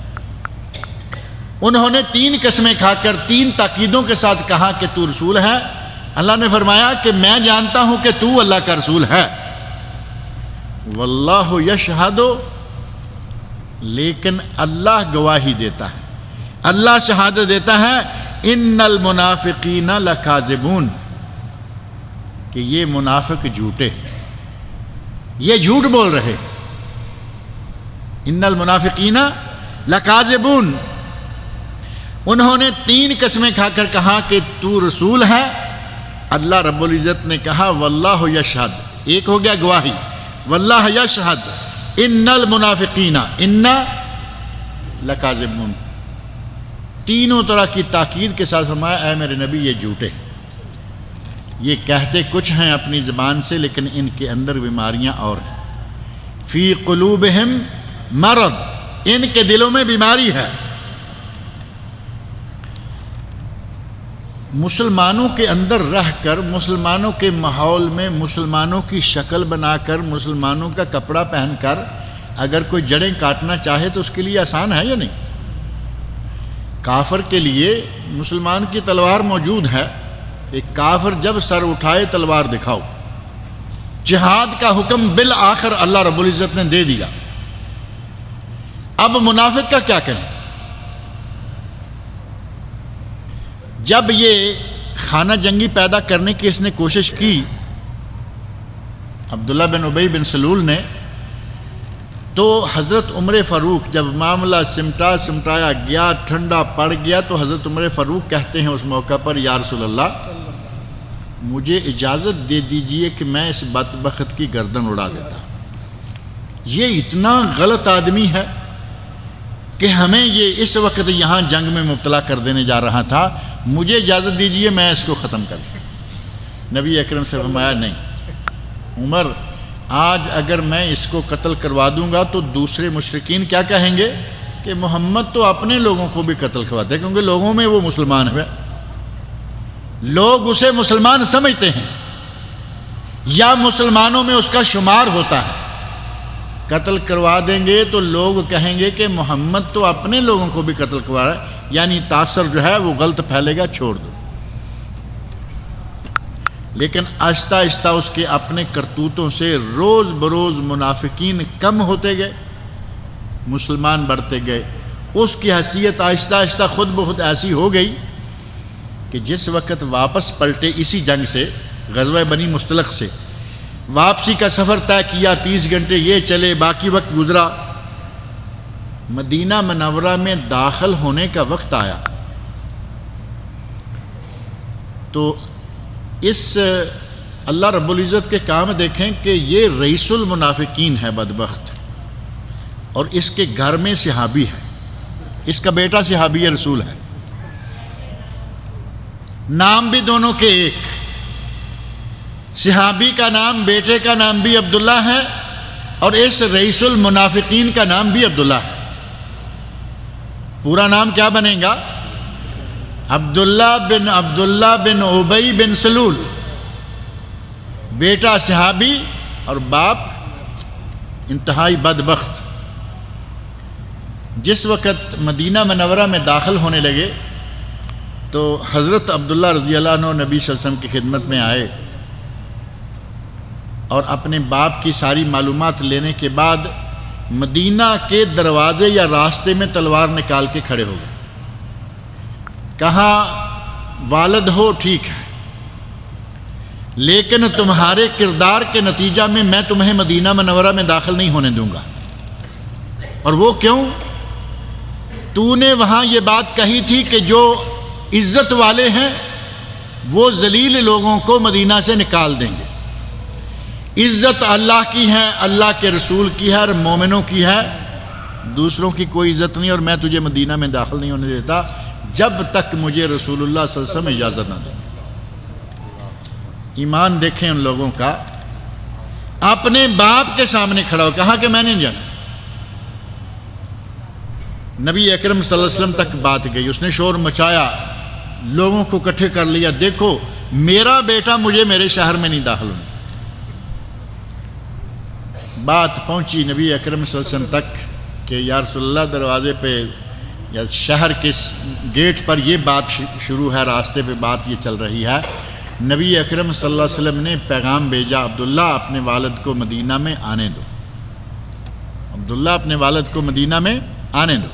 انہوں نے تین قسمیں کھا کر تین تاکیدوں کے ساتھ کہا کہ تو رسول ہے۔ اللہ نے فرمایا کہ میں جانتا ہوں کہ تو اللہ کا رسول ہے، واللہ یشہد، لیکن اللہ گواہی دیتا ہے، اللہ شہادت دیتا ہے، ان المنافقین لکاذبون، کہ یہ منافق جھوٹے ہیں، یہ جھوٹ بول رہے ہیں، ان المنافقین لکاذبون۔ انہوں نے تین قسمیں کھا کر کہا کہ تو رسول ہے، اللہ رب العزت نے کہا واللہ یشہد، ایک ہو گیا گواہی، واللہ یشہد ان المنافقین ان لکاذبون، تینوں طرح کی تاکید کے ساتھ فرمایا اے میرے نبی یہ جھوٹے ہیں، یہ کہتے کچھ ہیں اپنی زبان سے لیکن ان کے اندر بیماریاں اور ہیں، فی قلوبہم مرض، ان کے دلوں میں بیماری ہے۔ مسلمانوں کے اندر رہ کر، مسلمانوں کے ماحول میں، مسلمانوں کی شکل بنا کر، مسلمانوں کا کپڑا پہن کر اگر کوئی جڑیں کاٹنا چاہے تو اس کے لیے آسان ہے یا نہیں؟ کافر کے لیے مسلمان کی تلوار موجود ہے، ایک کافر جب سر اٹھائے تلوار دکھاؤ، جہاد کا حکم بالآخر اللہ رب العزت نے دے دیا، اب منافق کا کیا کریں؟ جب یہ خانہ جنگی پیدا کرنے کی اس نے کوشش کی عبداللہ بن ابی بن سلول نے، تو حضرت عمر فاروق جب معاملہ سمٹایا گیا، ٹھنڈا پڑ گیا، تو حضرت عمر فاروق کہتے ہیں اس موقع پر، یا رسول اللہ مجھے اجازت دے دیجئے کہ میں اس بدبخت کی گردن اڑا دیتا، یہ اتنا غلط آدمی ہے کہ ہمیں یہ اس وقت یہاں جنگ میں مبتلا کر دینے جا رہا تھا، مجھے اجازت دیجئے میں اس کو ختم کر دوں۔ نبی اکرم سے فرمایا نہیں عمر، آج اگر میں اس کو قتل کروا دوں گا تو دوسرے مشرکین کیا کہیں گے کہ محمد تو اپنے لوگوں کو بھی قتل کرواتے ہیں، کیونکہ لوگوں میں وہ مسلمان ہے، لوگ اسے مسلمان سمجھتے ہیں یا مسلمانوں میں اس کا شمار ہوتا ہے، قتل کروا دیں گے تو لوگ کہیں گے کہ محمد تو اپنے لوگوں کو بھی قتل کروا رہا ہے، یعنی تاثر جو ہے وہ غلط پھیلے گا، چھوڑ دو۔ لیکن آہستہ آہستہ اس کے اپنے کرتوتوں سے روز بروز منافقین کم ہوتے گئے، مسلمان بڑھتے گئے، اس کی حیثیت آہستہ آہستہ خود بخود ایسی ہو گئی کہ جس وقت واپس پلٹے اسی جنگ سے، غزوہ بنی مستلق سے واپسی کا سفر طے کیا، 30 گھنٹے یہ چلے، باقی وقت گزرا، مدینہ منورہ میں داخل ہونے کا وقت آیا تو اس اللہ رب العزت کے کام دیکھیں کہ یہ رئیس المنافقین ہے بدبخت، اور اس کے گھر میں صحابی ہے، اس کا بیٹا صحابی رسول ہے، نام بھی دونوں کے ایک، صحابی کا نام، بیٹے کا نام بھی عبداللہ ہے، اور اس رئیس المنافقین کا نام بھی عبداللہ ہے۔ پورا نام کیا بنے گا؟ عبداللہ بن ابی بن سلول، بیٹا صحابی اور باپ انتہائی بدبخت۔ جس وقت مدینہ منورہ میں داخل ہونے لگے تو حضرت عبداللہ رضی اللہ عنہ نبی صلی اللہ علیہ وسلم کی خدمت میں آئے اور اپنے باپ کی ساری معلومات لینے کے بعد مدینہ کے دروازے یا راستے میں تلوار نکال کے کھڑے ہو گئے، کہا والد ہو ٹھیک ہے، لیکن تمہارے کردار کے نتیجہ میں میں تمہیں مدینہ منورہ میں داخل نہیں ہونے دوں گا۔ اور وہ کیوں؟ تو نے وہاں یہ بات کہی تھی کہ جو عزت والے ہیں وہ ذلیل لوگوں کو مدینہ سے نکال دیں گے، عزت اللہ کی ہے، اللہ کے رسول کی ہے اور مومنوں کی ہے، دوسروں کی کوئی عزت نہیں، اور میں تجھے مدینہ میں داخل نہیں ہونے دیتا جب تک مجھے رسول اللہ صلی اللہ علیہ وسلم اجازت نہ دیں۔ ایمان دیکھیں ان لوگوں کا، اپنے باپ کے سامنے کھڑا ہو، کہا کہ میں نہیں جانا۔ نبی اکرم صلی اللہ علیہ وسلم تک بات گئی، اس نے شور مچایا، لوگوں کو اکٹھے کر لیا، دیکھو میرا بیٹا مجھے میرے شہر میں نہیں داخل ہونا۔ بات پہنچی نبی اکرم صلی اللہ علیہ وسلم تک کہ یا رسول اللہ دروازے پہ یا شہر کے گیٹ پر یہ بات شروع ہے، راستے پہ بات یہ چل رہی ہے۔ نبی اکرم صلی اللہ علیہ وسلم نے پیغام بھیجا، عبداللہ اپنے والد کو مدینہ میں آنے دو، عبداللہ اپنے والد کو مدینہ میں آنے دو۔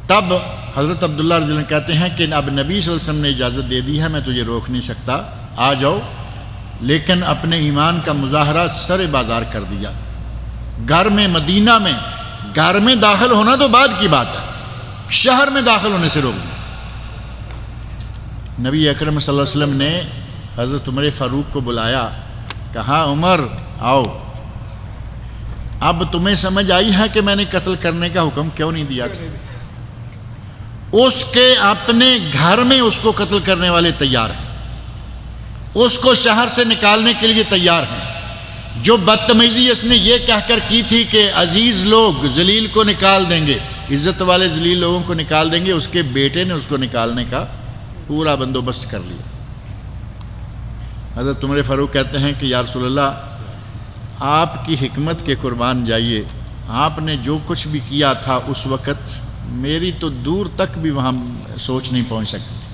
تب حضرت عبداللہ رضی اللہ عنہ کہتے ہیں کہ اب نبی صلی اللہ علیہ وسلم نے اجازت دے دی ہے، میں تجھے روک نہیں سکتا، آ جاؤ، لیکن اپنے ایمان کا مظاہرہ سر بازار کر دیا۔ گھر میں، مدینہ میں، گھر میں داخل ہونا تو بعد کی بات ہے، شہر میں داخل ہونے سے روک دیا۔ نبی اکرم صلی اللہ علیہ وسلم نے حضرت عمر فاروق کو بلایا، کہا عمر آؤ، اب تمہیں سمجھ آئی ہے کہ میں نے قتل کرنے کا حکم کیوں نہیں دیا تھا؟ اس کے اپنے گھر میں اس کو قتل کرنے والے تیار ہیں، اس کو شہر سے نکالنے کے لیے تیار ہیں۔ جو بدتمیزی اس نے یہ کہہ کر کی تھی کہ عزیز لوگ ذلیل کو نکال دیں گے، عزت والے ذلیل لوگوں کو نکال دیں گے، اس کے بیٹے نے اس کو نکالنے کا پورا بندوبست کر لیا۔ حضرت عمر فاروق کہتے ہیں کہ یا رسول اللہ آپ کی حکمت کے قربان جائیے، آپ نے جو کچھ بھی کیا تھا اس وقت میری تو دور تک بھی وہاں سوچ نہیں پہنچ سکتی تھی۔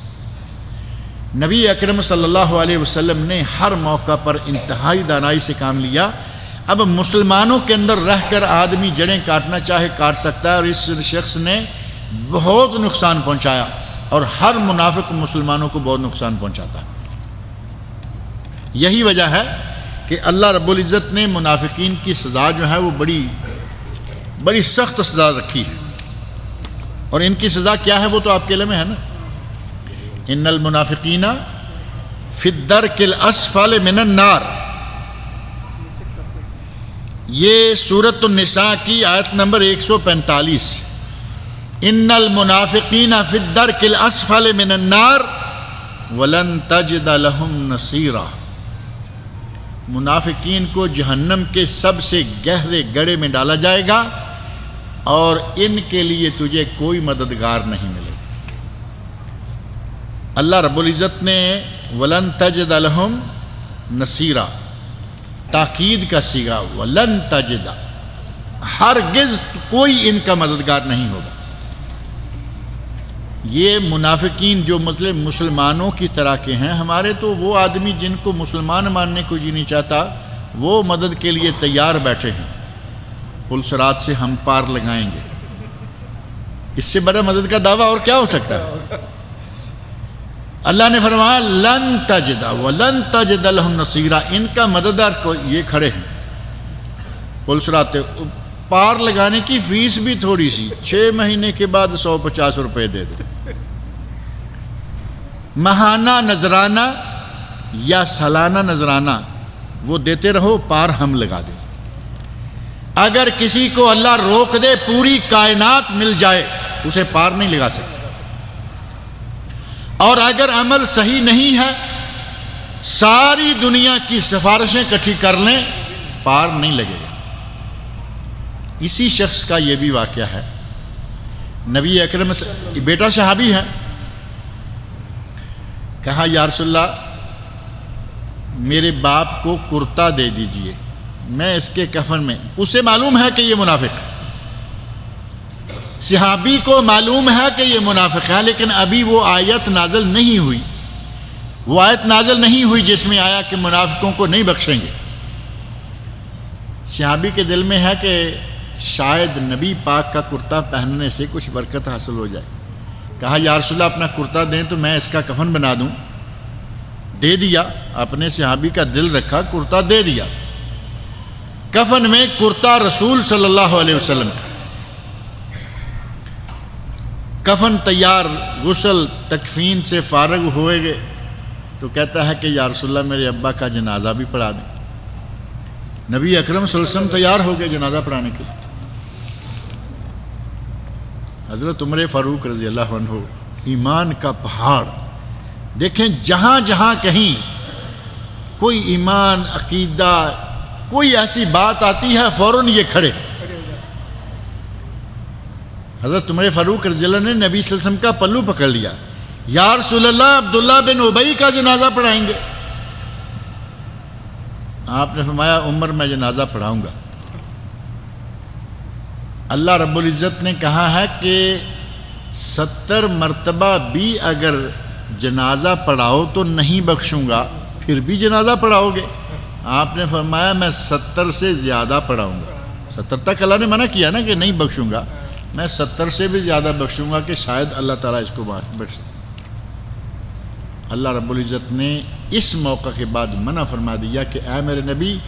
نبی اکرم صلی اللہ علیہ وسلم نے ہر موقع پر انتہائی دانائی سے کام لیا، اب مسلمانوں کے اندر رہ کر آدمی جڑیں کاٹنا چاہے کاٹ سکتا ہے، اور اس شخص نے بہت نقصان پہنچایا، اور ہر منافق مسلمانوں کو بہت نقصان پہنچاتا ہے۔ یہی وجہ ہے کہ اللہ رب العزت نے منافقین کی سزا جو ہے وہ بڑی سخت سزا رکھی ہے، اور ان کی سزا کیا ہے وہ تو آپ کے علم میں ہے نا۔ ان المنافقین فی الدرک الاسفل من النار، یہ سورۃ النساء کی آیت نمبر 145۔ ان المنافقین فی الدرک الاسفل من النار ولن تجد لهم نصیرا، منافقین کو جہنم کے سب سے گہرے گڑھے میں ڈالا جائے گا، اور ان کے لیے تجھے کوئی مددگار نہیں ملے گا۔ اللہ رب العزت نے ولن تجد لهم نصیرا تاکید کا صیغہ، ولن تجد، ہرگز کوئی ان کا مددگار نہیں ہوگا۔ یہ منافقین جو مطلب مسلمانوں کی طرح کے ہیں، ہمارے تو وہ آدمی جن کو مسلمان ماننے کو جی نہیں چاہتا، وہ مدد کے لیے تیار بیٹھے ہیں، پل صراط سے ہم پار لگائیں گے۔ اس سے بڑا مدد کا دعویٰ اور کیا ہو سکتا ہے؟ اللہ نے فرمایا لن تجد ولن تجد لهم نصیرا، ان کا مددگار کو یہ کھڑے ہیں پل صراط پار لگانے کی فیس بھی تھوڑی سی، 6 مہینے کے بعد 150 روپے دے دو، ماہانہ نذرانہ یا سالانہ نذرانہ وہ دیتے رہو، پار ہم لگا دیں۔ اگر کسی کو اللہ روک دے پوری کائنات مل جائے اسے پار نہیں لگا سکتے، اور اگر عمل صحیح نہیں ہے ساری دنیا کی سفارشیں اکٹھی کر لیں پار نہیں لگے گا۔ اسی شخص کا یہ بھی واقعہ ہے، نبی اکرم بیٹا صحابی ہے، کہا یا رسول اللہ میرے باپ کو کرتا دے دیجئے، میں اس کے کفن میں، اسے معلوم ہے کہ یہ منافق ہے، صحابی کو معلوم ہے کہ یہ منافق ہے، لیکن ابھی وہ آیت نازل نہیں ہوئی، وہ آیت نازل نہیں ہوئی جس میں آیا کہ منافقوں کو نہیں بخشیں گے۔ صحابی کے دل میں ہے کہ شاید نبی پاک کا کرتا پہننے سے کچھ برکت حاصل ہو جائے، کہا یا رسول اللہ اپنا کرتا دیں تو میں اس کا کفن بنا دوں، دے دیا، اپنے صحابی کا دل رکھا، کرتا دے دیا، کفن میں کرتا رسول صلی اللہ علیہ وسلم کا، کفن تیار، غسل تکفین سے فارغ ہوئے گئے تو کہتا ہے کہ یا رسول اللہ میرے ابا کا جنازہ بھی پڑھا دیں۔ نبی اکرم صلی اللہ علیہ وسلم تیار ہو گئے جنازہ پڑھانے کے۔ حضرت عمر فاروق رضی اللہ عنہ ایمان کا پہاڑ، دیکھیں جہاں جہاں کہیں کوئی ایمان عقیدہ کوئی ایسی بات آتی ہے فوراً یہ کھڑے۔ حضرت عمر فاروق رضی اللہ عنہ نے نبی صلی اللہ علیہ وسلم کا پلو پکڑ لیا، یا رسول اللہ عبداللہ بن ابی کا جنازہ پڑھائیں گے؟ آپ نے فرمایا عمر میں جنازہ پڑھاؤں گا۔ اللہ رب العزت نے کہا ہے کہ 70 مرتبہ بھی اگر جنازہ پڑھاؤ تو نہیں بخشوں گا، پھر بھی جنازہ پڑھاؤ گے؟ آپ نے فرمایا میں 70 سے زیادہ پڑھاؤں گا۔ 70 تک اللہ نے منع کیا نا کہ نہیں بخشوں گا، میں 70 سے بھی زیادہ بخشوں گا کہ شاید اللہ تعالیٰ اس کو بخش دے۔ اللہ رب العزت نے اس موقع کے بعد منع فرما دیا کہ اے میرے نبی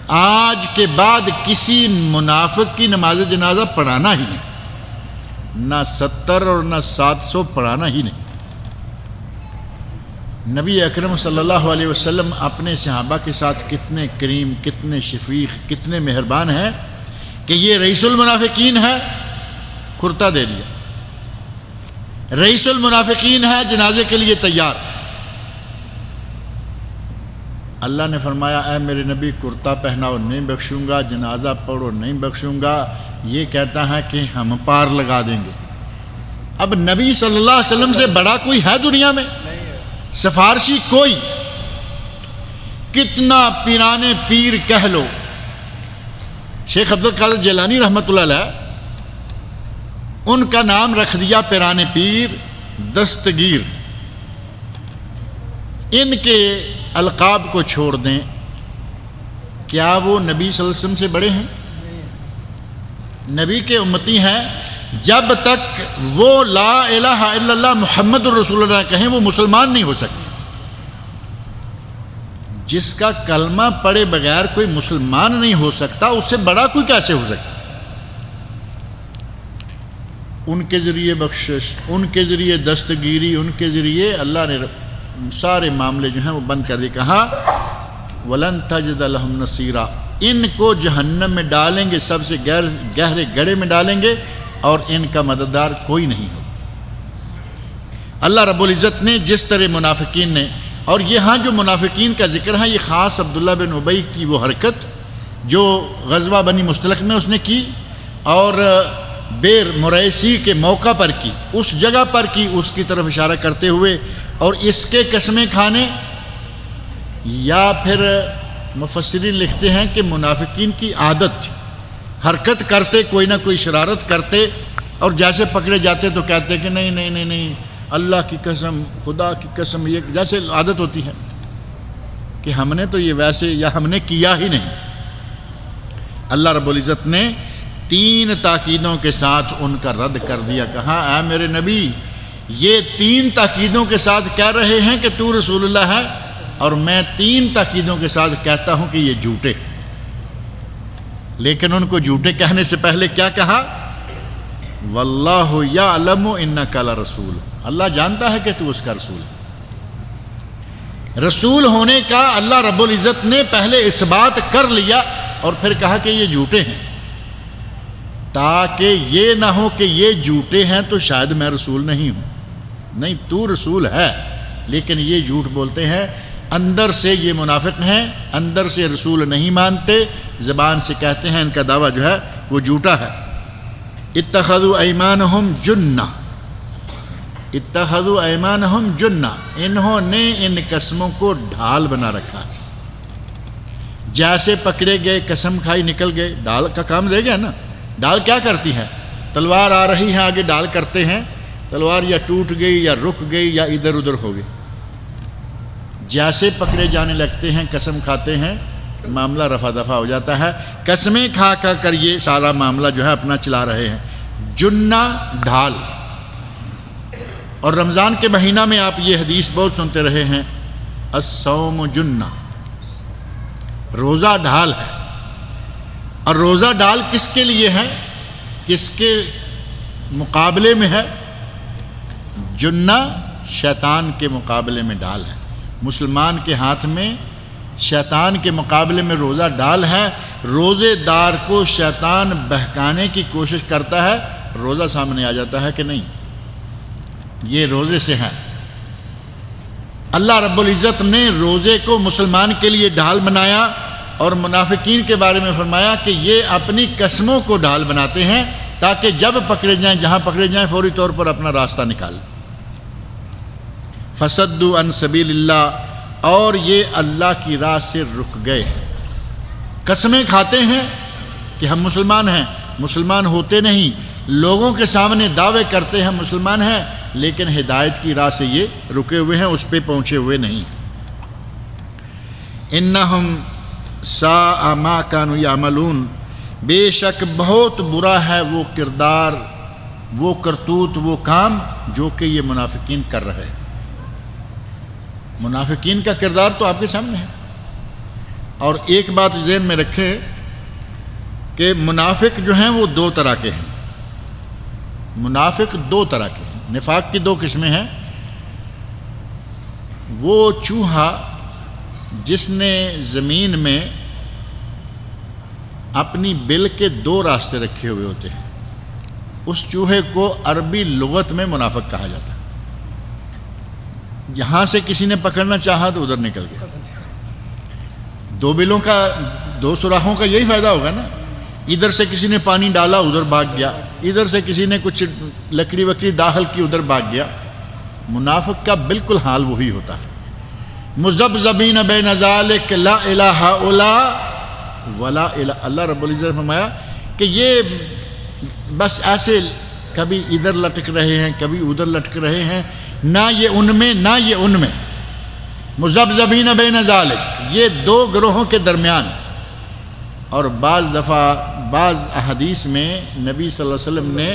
آج کے بعد کسی منافق کی نماز جنازہ پڑھانا ہی نہیں، نہ 70 اور نہ 700 پڑھانا ہی نہیں۔ نبی اکرم صلی اللہ علیہ وسلم اپنے صحابہ کے ساتھ کتنے کریم، کتنے شفیق، کتنے مہربان ہیں کہ یہ رئیس المنافقین ہے، کرتا دے دیا، رئیس المنافقین ہے، جنازے کے لیے تیار۔ اللہ نے فرمایا اے میرے نبی کرتا پہناؤ نہیں بخشوں گا، جنازہ پڑھو نہیں بخشوں گا، یہ کہتا ہے کہ ہم پار لگا دیں گے۔ اب نبی صلی اللہ علیہ وسلم سے بڑا کوئی ہے دنیا میں؟ سفارشی کوئی، کتنا پیرانے پیر کہہ لو، شیخ عبد القادر جیلانی رحمۃ اللہ علیہ ان کا نام رکھ دیا پیرانے پیر، دستگیر، ان کے القاب کو چھوڑ دیں، کیا وہ نبی صلی اللہ علیہ وسلم سے بڑے ہیں؟ نبی کے امتی ہیں، جب تک وہ لا الہ الا اللہ محمد الرسول اللہ کہیں وہ مسلمان نہیں ہو سکتے۔ جس کا کلمہ پڑھے بغیر کوئی مسلمان نہیں ہو سکتا، اس سے بڑا کوئی کیسے ہو سکتا؟ ان کے ذریعے بخشش، ان کے ذریعے دستگیری، ان کے ذریعے اللہ نے سارے معاملے جو ہیں وہ بند کر دیے۔ کہا وَلَن تَجِدَ لَهُمْ نَصِيرًا، ان کو جہنم میں ڈالیں گے، سب سے گہرے گڑھے میں ڈالیں گے، اور ان کا مددگار کوئی نہیں ہو۔ اللہ رب العزت نے جس طرح منافقین نے، اور یہاں جو منافقین کا ذکر ہے یہ خاص عبداللہ بن ابی کی وہ حرکت جو غزوہ بنی مستلق میں اس نے کی، اور بیر مریسی کے موقع پر کی، اس جگہ پر کی، اس کی طرف اشارہ کرتے ہوئے، اور اس کے قسمیں کھانے، یا پھر مفسرین لکھتے ہیں کہ منافقین کی عادت تھی، حرکت کرتے، کوئی نہ کوئی شرارت کرتے، اور جیسے پکڑے جاتے تو کہتے کہ نہیں نہیں نہیں نہیں، اللہ کی قسم، خدا کی قسم، یہ جیسے عادت ہوتی ہے کہ ہم نے تو یہ ویسے، یا ہم نے کیا ہی نہیں۔ اللہ رب العزت نے 3 تاکیدوں کے ساتھ ان کا رد کر دیا۔ کہا اے میرے نبی، یہ 3 تاکیدوں کے ساتھ کہہ رہے ہیں کہ تو رسول اللہ ہے، اور میں 3 تاکیدوں کے ساتھ کہتا ہوں کہ یہ جھوٹے۔ لیکن ان کو جھوٹے کہنے سے پہلے کیا کہا؟ واللہ یعلم انک لرسول، اللہ جانتا ہے کہ تو اس کا رسول ہے۔ رسول ہونے کا اللہ رب العزت نے پہلے اس بات کر لیا، اور پھر کہا کہ یہ جھوٹے ہیں، تاکہ یہ نہ ہو کہ یہ جھوٹے ہیں تو شاید میں رسول نہیں ہوں۔ نہیں، تو رسول ہے، لیکن یہ جھوٹ بولتے ہیں، اندر سے یہ منافق ہیں، اندر سے رسول نہیں مانتے، زبان سے کہتے ہیں، ان کا دعویٰ جو ہے وہ جھوٹا ہے۔ اتخذوا ایمانہم جنہ، اتخذوا ایمانہم جنہ، انہوں نے ان قسموں کو ڈھال بنا رکھا۔ جیسے پکڑے گئے، قسم کھائی، نکل گئے، ڈال کا کام دے گیا نا۔ ڈال کیا کرتی ہے؟ تلوار آ رہی ہے آگے، ڈال کرتے ہیں، تلوار یا ٹوٹ گئی یا رک گئی یا ادھر ادھر ہو گئی۔ جیسے پکڑے جانے لگتے ہیں، قسم کھاتے ہیں، معاملہ رفع دفع ہو جاتا ہے۔ قسمیں کھا کر یہ سارا معاملہ جو ہے اپنا چلا رہے ہیں۔ جنہ، ڈھال۔ اور رمضان کے مہینہ میں آپ یہ حدیث بہت سنتے رہے ہیں، الصوم جنہ، روزہ ڈھال ہے۔ اور روزہ ڈال کس کے لیے ہے؟ کس کے مقابلے میں ہے؟ جنہ شیطان کے مقابلے میں ڈال ہے۔ مسلمان کے ہاتھ میں شیطان کے مقابلے میں روزہ ڈال ہے۔ روزے دار کو شیطان بہکانے کی کوشش کرتا ہے، روزہ سامنے آ جاتا ہے کہ نہیں، یہ روزے سے ہے۔ اللہ رب العزت نے روزے کو مسلمان کے لیے ڈھال بنایا، اور منافقین کے بارے میں فرمایا کہ یہ اپنی قسموں کو ڈھال بناتے ہیں تاکہ جب پکڑے جائیں، جہاں پکڑے جائیں، فوری طور پر اپنا راستہ نکال۔ فصدوا عن سبیل اللہ، اور یہ اللہ کی راہ سے رک گئے۔ قسمیں کھاتے ہیں کہ ہم مسلمان ہیں، مسلمان ہوتے نہیں، لوگوں کے سامنے دعوے کرتے ہیں مسلمان ہیں، لیکن ہدایت کی راہ سے یہ رکے ہوئے ہیں، اس پہ پہنچے ہوئے نہیں۔ انہم ساء ما کانوا یعملون، بے شک بہت برا ہے وہ کردار، وہ کرتوت، وہ کام جو کہ یہ منافقین کر رہے ہیں۔ منافقین کا کردار تو آپ کے سامنے ہے۔ اور ایک بات ذہن میں رکھیں کہ منافق جو ہیں وہ 2 طرح کے ہیں۔ منافق 2 طرح کے ہیں۔ نفاق کی 2 قسمیں ہیں۔ وہ چوہا جس نے زمین میں اپنی بل کے 2 راستے رکھے ہوئے ہوتے ہیں، اس چوہے کو عربی لغت میں منافق کہا جاتا ہے۔ یہاں سے کسی نے پکڑنا چاہا تو ادھر نکل گیا۔ 2 بلوں کا 2 سوراخوں کا یہی فائدہ ہوگا نا۔ ادھر سے کسی نے پانی ڈالا، ادھر بھاگ گیا، ادھر سے کسی نے کچھ لکڑی وکڑی داخل کی، ادھر بھاگ گیا۔ منافق کا بالکل حال وہی ہوتا ہے۔ مذبذبین بین ذالک لا الہ الا ولا الہ، اللہ رب العزت نے فرمایا کہ یہ بس ایسے کبھی ادھر لٹک رہے ہیں، کبھی ادھر لٹک رہے ہیں، نہ یہ ان میں نہ یہ ان میں۔ مذبذبین بین ذالک، یہ 2 گروہوں کے درمیان، اور بعض دفعہ بعض احادیث میں نبی صلی اللہ علیہ وسلم نے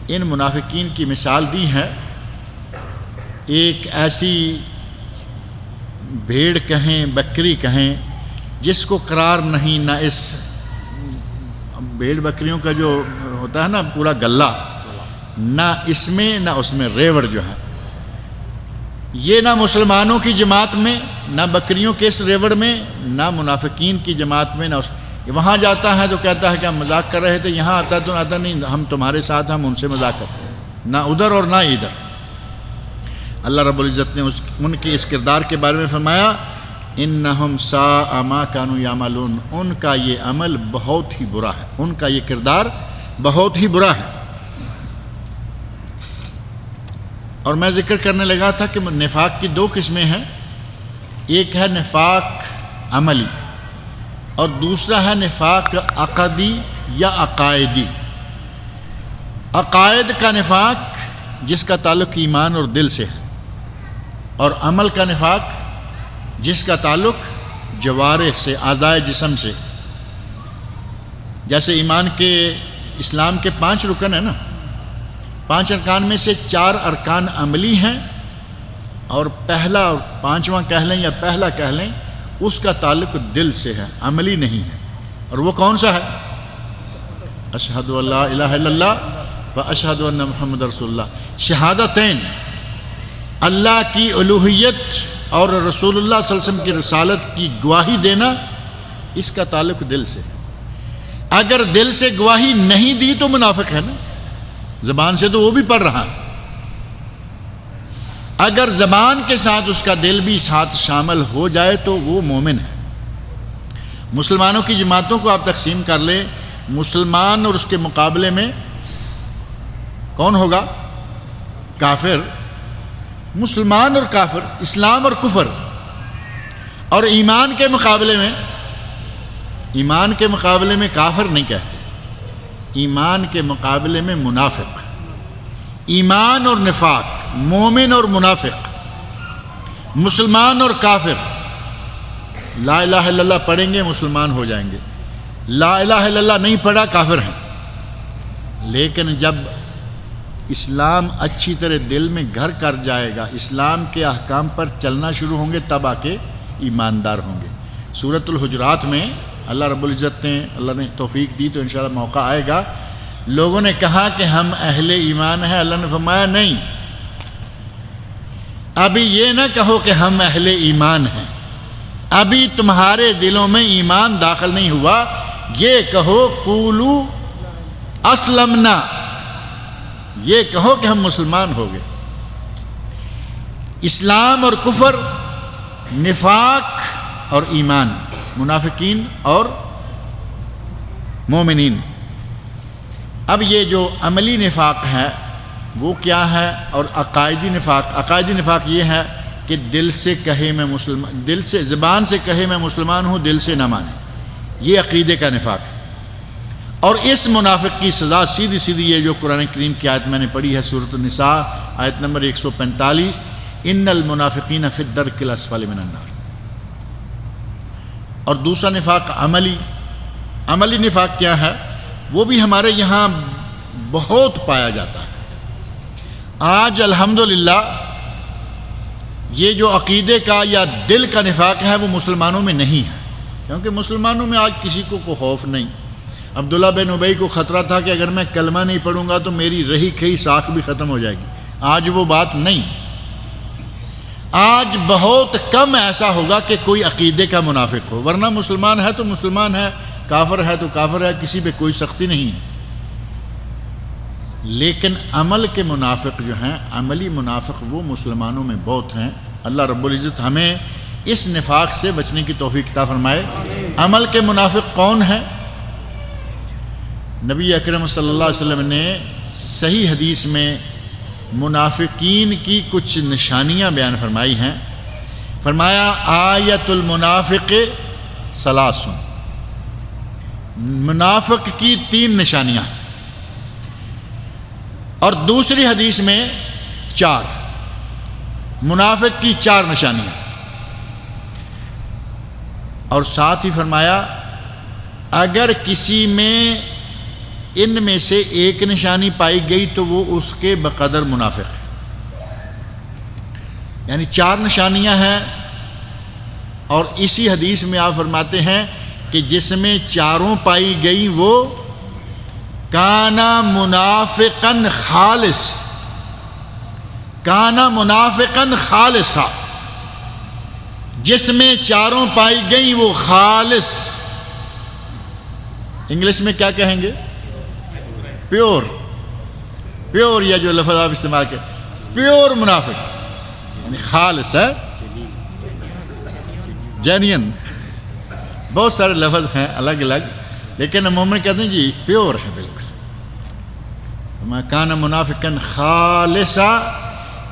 ان منافقین کی مثال دی ہے. ایک ایسی بھیڑ کہیں بکری کہیں جس کو قرار نہیں، نہ اس بھیڑ بکریوں کا جو ہوتا ہے نا پورا گلہ، نہ اس میں نہ اس میں، ریوڑ جو ہے یہ نہ مسلمانوں کی جماعت میں، نہ بکریوں کے اس ریوڑ میں، نہ منافقین کی جماعت میں، نہ وہاں جاتا ہے تو کہتا ہے کہ ہم مذاق کر رہے تھے، یہاں آتا تو آتا نہیں، ہم تمہارے ساتھ، ہم ان سے مذاق کرتے ہیں، نہ ادھر اور نہ ادھر. اللہ رب العزت نے ان کے اس کردار کے بارے میں فرمایا انہم ساء ما کانوا یعملون، ان کا یہ عمل بہت ہی برا ہے، ان کا یہ کردار بہت ہی برا ہے. اور میں ذکر کرنے لگا تھا کہ نفاق کی دو قسمیں ہیں، ایک ہے نفاق عملی اور دوسرا ہے نفاق عقدی یا عقائدی. عقائد کا نفاق جس کا تعلق ایمان اور دل سے ہے، اور عمل کا نفاق جس کا تعلق جوارح سے، اعضائے جسم سے. جیسے ایمان کے، اسلام کے 5 رکن ہیں نا، 5 ارکان میں سے 4 ارکان عملی ہیں، اور پہلا اور 5واں کہہ لیں یا پہلا کہہ لیں اس کا تعلق دل سے ہے، عملی نہیں ہے. اور وہ کون سا ہے؟ اشہد ان لا الہ الا اللہ و اشہد ان محمد رسول اللہ. شہادتین، اللہ کی الوہیت اور رسول اللہ صلی اللہ علیہ وسلم کی رسالت کی گواہی دینا، اس کا تعلق دل سے. اگر دل سے گواہی نہیں دی تو منافق ہے نا، زبان سے تو وہ بھی پڑھ رہا ہے. اگر زبان کے ساتھ اس کا دل بھی ساتھ شامل ہو جائے تو وہ مومن ہے. مسلمانوں کی جماعتوں کو آپ تقسیم کر لیں، مسلمان اور اس کے مقابلے میں کون ہوگا؟ کافر. مسلمان اور کافر، اسلام اور کفر. اور ایمان کے مقابلے میں، ایمان کے مقابلے میں کافر نہیں کہتے، ایمان کے مقابلے میں منافق. ایمان اور نفاق، مومن اور منافق، مسلمان اور کافر. لا الہ الا اللہ پڑھیں گے مسلمان ہو جائیں گے، لا الہ الا اللہ نہیں پڑھا کافر ہیں. لیکن جب اسلام اچھی طرح دل میں گھر کر جائے گا، اسلام کے احکام پر چلنا شروع ہوں گے، تب آ کے ایماندار ہوں گے. سورۃ الحجرات میں اللہ رب العزت نے، اللہ نے توفیق دی تو انشاءاللہ موقع آئے گا. لوگوں نے کہا کہ ہم اہل ایمان ہیں، اللہ نے فرمایا نہیں، ابھی یہ نہ کہو کہ ہم اہل ایمان ہیں، ابھی تمہارے دلوں میں ایمان داخل نہیں ہوا. یہ کہو قولو اسلمنا، یہ کہو کہ ہم مسلمان ہو گئے. اسلام اور کفر، نفاق اور ایمان، منافقین اور مومنین. اب یہ جو عملی نفاق ہے وہ کیا ہے؟ اور عقائدی نفاق. عقائدی نفاق یہ ہے کہ دل سے کہے میں مسلمان، دل سے، زبان سے کہے میں مسلمان ہوں، دل سے نہ مانے، یہ عقیدے کا نفاق ہے. اور اس منافق کی سزا سیدھی سیدھی یہ جو قرآن کریم کی آیت میں نے پڑھی ہے، سورۃ النساء آیت نمبر 145، ان المنافقین فی الدرک الاسفل من النار. اور دوسرا نفاق عملی. عملی نفاق کیا ہے؟ وہ بھی ہمارے یہاں بہت پایا جاتا ہے. آج الحمدللہ یہ جو عقیدے کا یا دل کا نفاق ہے وہ مسلمانوں میں نہیں ہے، کیونکہ مسلمانوں میں آج کسی کو خوف نہیں. عبداللہ بن ابی کو خطرہ تھا کہ اگر میں کلمہ نہیں پڑھوں گا تو میری رہی کھئی ساکھ بھی ختم ہو جائے گی. آج وہ بات نہیں. آج بہت کم ایسا ہوگا کہ کوئی عقیدے کا منافق ہو، ورنہ مسلمان ہے تو مسلمان ہے، کافر ہے تو کافر ہے، کسی پہ کوئی سختی نہیں ہے. لیکن عمل کے منافق جو ہیں، عملی منافق، وہ مسلمانوں میں بہت ہیں. اللہ رب العزت ہمیں اس نفاق سے بچنے کی توفیق عطا فرمائے. عمل کے منافق کون ہیں؟ نبی اکرم صلی اللہ علیہ وسلم نے صحیح حدیث میں منافقین کی کچھ نشانیاں بیان فرمائی ہیں. فرمایا آیت المنافق ثلاث، منافق کی 3 نشانیاں، اور دوسری حدیث میں 4، منافق کی 4 نشانیاں. اور ساتھ ہی فرمایا اگر کسی میں ان میں سے ایک نشانی پائی گئی تو وہ اس کے بقدر منافق ہے. یعنی 4 نشانیاں ہیں، اور اسی حدیث میں آپ فرماتے ہیں کہ جس میں 4 پائی گئی وہ کانا منافقاً خالص، کانا منافقاً خالصا، جس میں 4 پائی گئیں وہ خالص. انگلش میں کیا کہیں گے؟ پیور. پیور یا جو لفظ آپ استعمال کریں، پیور منافق یعنی خالص ہے، جینین. بہت سارے لفظ ہیں الگ الگ، لیکن عموماً کہتے ہیں جی پیور ہے بالکل. کان منافقاً خالصا،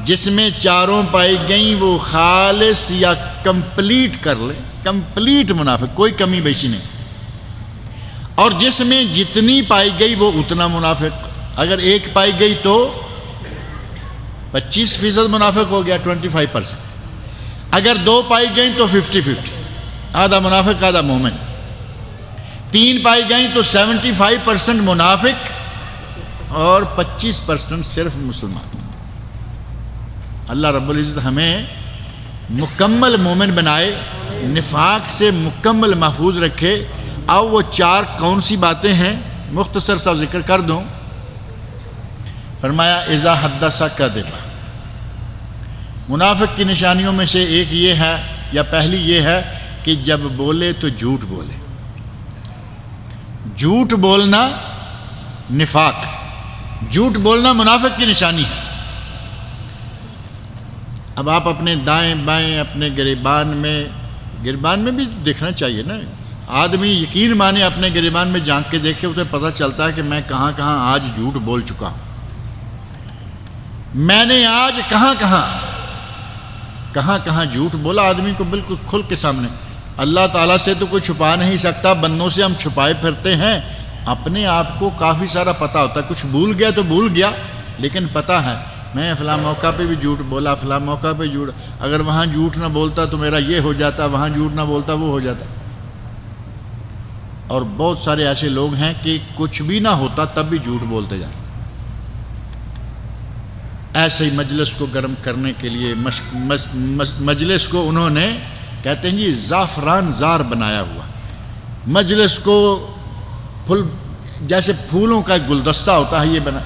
جس میں 4 پائی گئیں وہ خالص یا کمپلیٹ کر لیں، کمپلیٹ منافق، کوئی کمی بیشی نہیں. اور جس میں جتنی پائی گئی وہ اتنا منافق. اگر 1 پائی گئی تو 25% منافق ہو گیا، 25%. اگر 2 پائی گئیں تو 50-50، آدھا منافق آدھا مومن. 3 پائی گئیں تو 75% منافق اور 25% صرف مسلمان. اللہ رب العزت ہمیں مکمل مومن بنائے، نفاق سے مکمل محفوظ رکھے. اب وہ 4 کون سی باتیں ہیں مختصر سا ذکر کر دوں. فرمایا اذا حدث کذب. منافق کی نشانیوں میں سے ایک یہ ہے، یا پہلی یہ ہے کہ جب بولے تو جھوٹ بولے. جھوٹ بولنا نفاق، جھوٹ بولنا منافق کی نشانی ہے. اب آپ اپنے دائیں بائیں، اپنے گریبان میں بھی دیکھنا چاہیے نا. آدمی یقین مانے اپنے گریبان میں جھانک کے دیکھے، اسے پتہ چلتا ہے کہ میں کہاں کہاں آج جھوٹ بول چکا ہوں. میں نے آج کہاں کہاں جھوٹ بولا. آدمی کو بالکل کھل کے سامنے. اللہ تعالیٰ سے تو کوئی چھپا نہیں سکتا، بندوں سے ہم چھپائے پھرتے ہیں. اپنے آپ کو کافی سارا پتہ ہوتا ہے. کچھ بھول گیا تو بھول گیا، لیکن پتہ ہے میں فلاں موقع پہ بھی جھوٹ بولا، فلاں موقع پہ جھوٹ، اگر وہاں جھوٹ نہ بولتا تو میرا یہ ہو جاتا، وہاں جھوٹ نہ بولتا وہ ہو جاتا. اور بہت سارے ایسے لوگ ہیں کہ کچھ بھی نہ ہوتا تب بھی جھوٹ بولتے جاتے. ایسے ہی مجلس کو گرم کرنے کے لیے مجلس کو انہوں نے کہتے ہیں جی زعفران زار بنایا ہوا. مجلس کو جیسے پھولوں کا گلدستہ ہوتا ہے یہ بنا.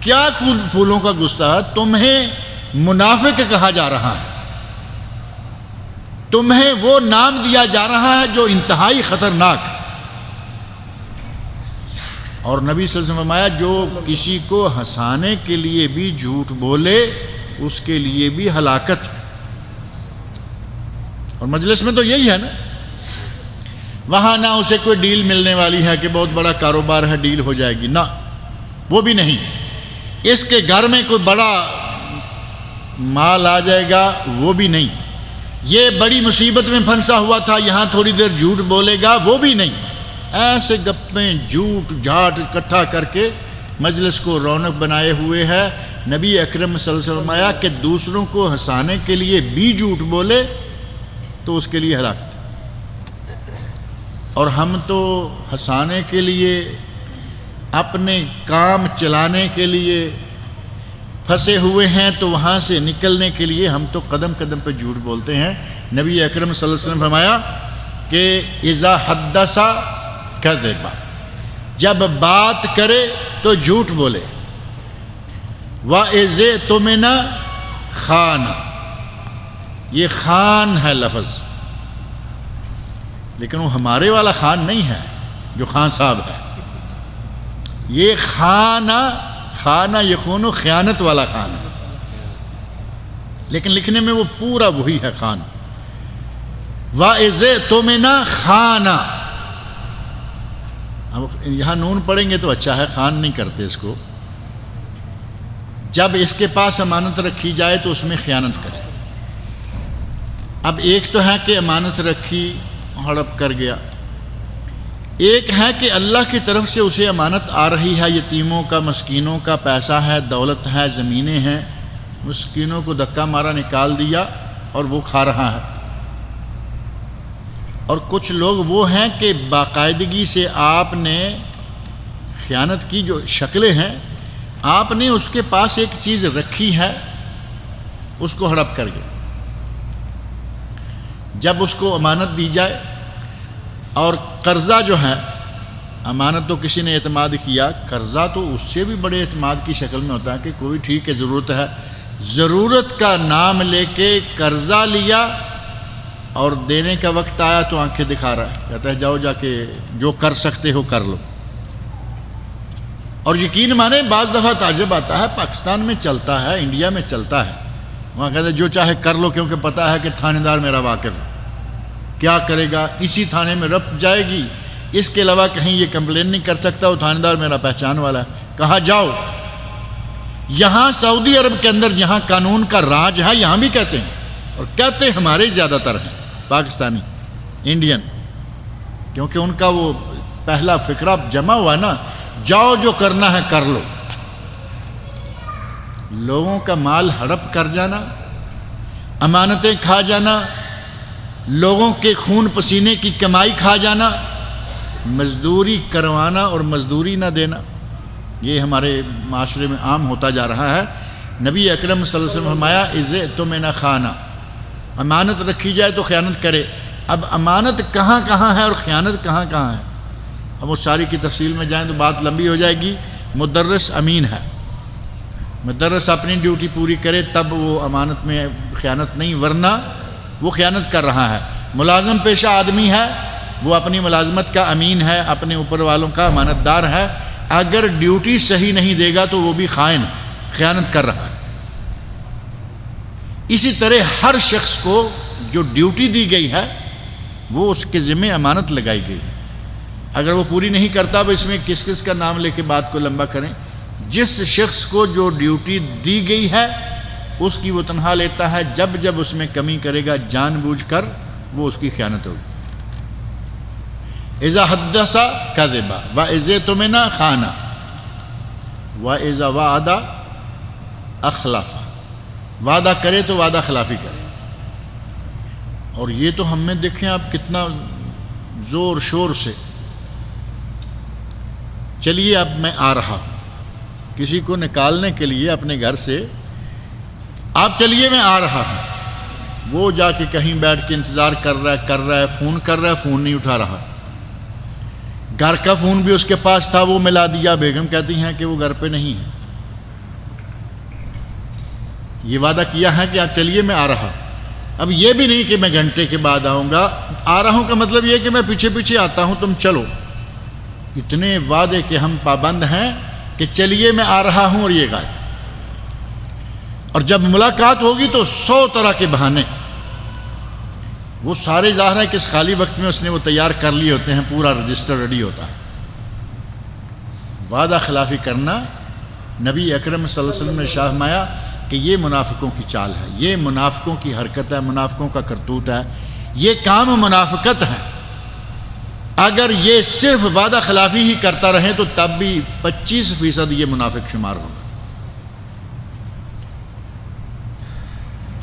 کیا پھولوں کا گلدستہ ہے؟ تمہیں منافق کہا جا رہا ہے، تمہیں وہ نام دیا جا رہا ہے جو انتہائی خطرناک. اور نبی صلی اللہ علیہ وسلم فرمایا جو کسی کو ہنسانے کے لیے بھی جھوٹ بولے اس کے لیے بھی ہلاکت. اور مجلس میں تو یہی ہے نا، وہاں نہ اسے کوئی ڈیل ملنے والی ہے کہ بہت بڑا کاروبار ہے ڈیل ہو جائے گی، نہ وہ بھی نہیں. اس کے گھر میں کوئی بڑا مال آ جائے گا، وہ بھی نہیں. یہ بڑی مصیبت میں پھنسا ہوا تھا، یہاں تھوڑی دیر جھوٹ بولے گا، وہ بھی نہیں. ایسے گپیں جھوٹ جھاٹ اکٹھا کر کے مجلس کو رونق بنائے ہوئے ہے. نبی اکرم صلی اللہ علیہ وسلم فرمایا کہ دوسروں کو ہنسانے کے لیے بھی جھوٹ بولے تو اس کے لیے ہلاکت. اور ہم تو ہنسانے کے لیے، اپنے کام چلانے کے لیے پھنسے ہوئے ہیں، تو وہاں سے نکلنے کے لیے ہم تو قدم قدم پہ جھوٹ بولتے ہیں. نبی اکرم صلی اللہ علیہ وسلم فرمایا کہ اذا حدث کذب، جب بات کرے تو جھوٹ بولے. وَإِذَا اؤْتُمِنَ خَانَ، یہ خان ہے لفظ، لیکن وہ ہمارے والا خان نہیں ہے جو خان صاحب ہے. یہ خانہ یخون خیانت والا خان ہے، لیکن لکھنے میں وہ پورا وہی ہے خان. وَإِذَا اؤْتُمِنَ خَانَ. اب یہاں نون پڑھیں گے تو اچھا ہے، خان نہیں کرتے اس کو. جب اس کے پاس امانت رکھی جائے تو اس میں خیانت کرے. اب ایک تو ہے کہ امانت رکھی ہڑپ کر گیا، ایک ہے کہ اللہ کی طرف سے اسے امانت آ رہی ہے، یتیموں کا مسکینوں کا پیسہ ہے، دولت ہے، زمینیں ہیں، مسکینوں کو دھکا مارا نکال دیا اور وہ کھا رہا ہے. اور کچھ لوگ وہ ہیں کہ باقاعدگی سے آپ نے خیانت کی جو شکلیں ہیں، آپ نے اس کے پاس ایک چیز رکھی ہے، اس کو ہڑپ کر گئے۔ جب اس کو امانت دی جائے، اور قرضہ جو ہے، امانت تو کسی نے اعتماد کیا، قرضہ تو اس سے بھی بڑے اعتماد کی شکل میں ہوتا ہے کہ کوئی ٹھیک ہے ضرورت ہے، ضرورت کا نام لے کے قرضہ لیا اور دینے کا وقت آیا تو آنکھیں دکھا رہا ہے، کہتا ہے جاؤ جا کے جو کر سکتے ہو کر لو۔ اور یقین مانے بعض دفعہ تعجب آتا ہے، پاکستان میں چلتا ہے، انڈیا میں چلتا ہے، وہاں کہتے ہیں جو چاہے کر لو کیونکہ پتہ ہے کہ تھانے دار میرا واقف ہے، کیا کرے گا، اسی تھانے میں رفت جائے گی، اس کے علاوہ کہیں یہ کمپلین نہیں کر سکتا، وہ تھانے دار میرا پہچان والا ہے، کہا جاؤ۔ یہاں سعودی عرب کے اندر جہاں قانون کا راج ہے، یہاں بھی کہتے ہیں، اور کہتے ہمارے زیادہ تر ہیں پاکستانی انڈین، کیونکہ ان کا وہ پہلا فکرہ جمع ہوا نا، جاؤ جو کرنا ہے کر لو۔ لوگوں کا مال ہڑپ کر جانا، امانتیں کھا جانا، لوگوں کے خون پسینے کی کمائی کھا جانا، مزدوری کروانا اور مزدوری نہ دینا، یہ ہمارے معاشرے میں عام ہوتا جا رہا ہے۔ نبی اکرم صلی اللہ علیہ وسلم فرمایا اذئتمن خانہ، امانت رکھی جائے تو خیانت کرے۔ اب امانت کہاں کہاں ہے اور خیانت کہاں کہاں ہے، اب وہ ساری کی تفصیل میں جائیں تو بات لمبی ہو جائے گی۔ مدرس امین ہے، مدرس اپنی ڈیوٹی پوری کرے تب وہ امانت میں خیانت نہیں، ورنہ وہ خیانت کر رہا ہے۔ ملازم پیشہ آدمی ہے، وہ اپنی ملازمت کا امین ہے، اپنے اوپر والوں کا امانت دار ہے، اگر ڈیوٹی صحیح نہیں دے گا تو وہ بھی خائن ہے، خیانت کر رہا ہے۔ اسی طرح ہر شخص کو جو ڈیوٹی دی گئی ہے وہ اس کے ذمہ امانت لگائی گئی ہے، اگر وہ پوری نہیں کرتا، اب اس میں کس کس کا نام لے کے بات کو لمبا کریں، جس شخص کو جو ڈیوٹی دی گئی ہے اس کی وہ تنہا لیتا ہے، جب جب اس میں کمی کرے گا جان بوجھ کر وہ اس کی خیانت ہوگی۔ اذا حدث کذب واذا اؤتمن خان واذا وعد اخلف، وعدہ کرے تو وعدہ خلافی کرے۔ اور یہ تو ہم میں دیکھیں آپ کتنا زور شور سے، چلیے اب میں آ رہا ہوں، کسی کو نکالنے کے لیے اپنے گھر سے، آپ چلیے میں آ رہا ہوں، وہ جا کے کہیں بیٹھ کے انتظار کر رہا ہے، فون کر رہا ہے، فون نہیں اٹھا رہا، گھر کا فون بھی اس کے پاس تھا وہ ملا دیا، بیگم کہتی ہیں کہ وہ گھر پہ نہیں ہے، یہ وعدہ کیا ہے کہ آپ چلیے میں آ رہا ہوں، اب یہ بھی نہیں کہ میں گھنٹے کے بعد آؤں گا، آ رہا ہوں کا مطلب یہ کہ میں پیچھے پیچھے آتا ہوں تم چلو۔ اتنے وعدے کے ہم پابند ہیں کہ چلیے میں آ رہا ہوں اور یہ غائب، اور جب ملاقات ہوگی تو 100 طرح کے بہانے، وہ سارے ظاہر ہے کہ اس خالی وقت میں اس نے وہ تیار کر لیے ہوتے ہیں، پورا رجسٹر ریڈی ہوتا ہے۔ وعدہ خلافی کرنا، نبی اکرم صلی اللہ علیہ وسلم نے فرمایا کہ یہ منافقوں کی چال ہے، یہ منافقوں کی حرکت ہے، منافقوں کا کرتوت ہے، یہ کام منافقت ہے۔ اگر یہ صرف وعدہ خلافی ہی کرتا رہے تو تب بھی 25% یہ منافق شمار ہوگا۔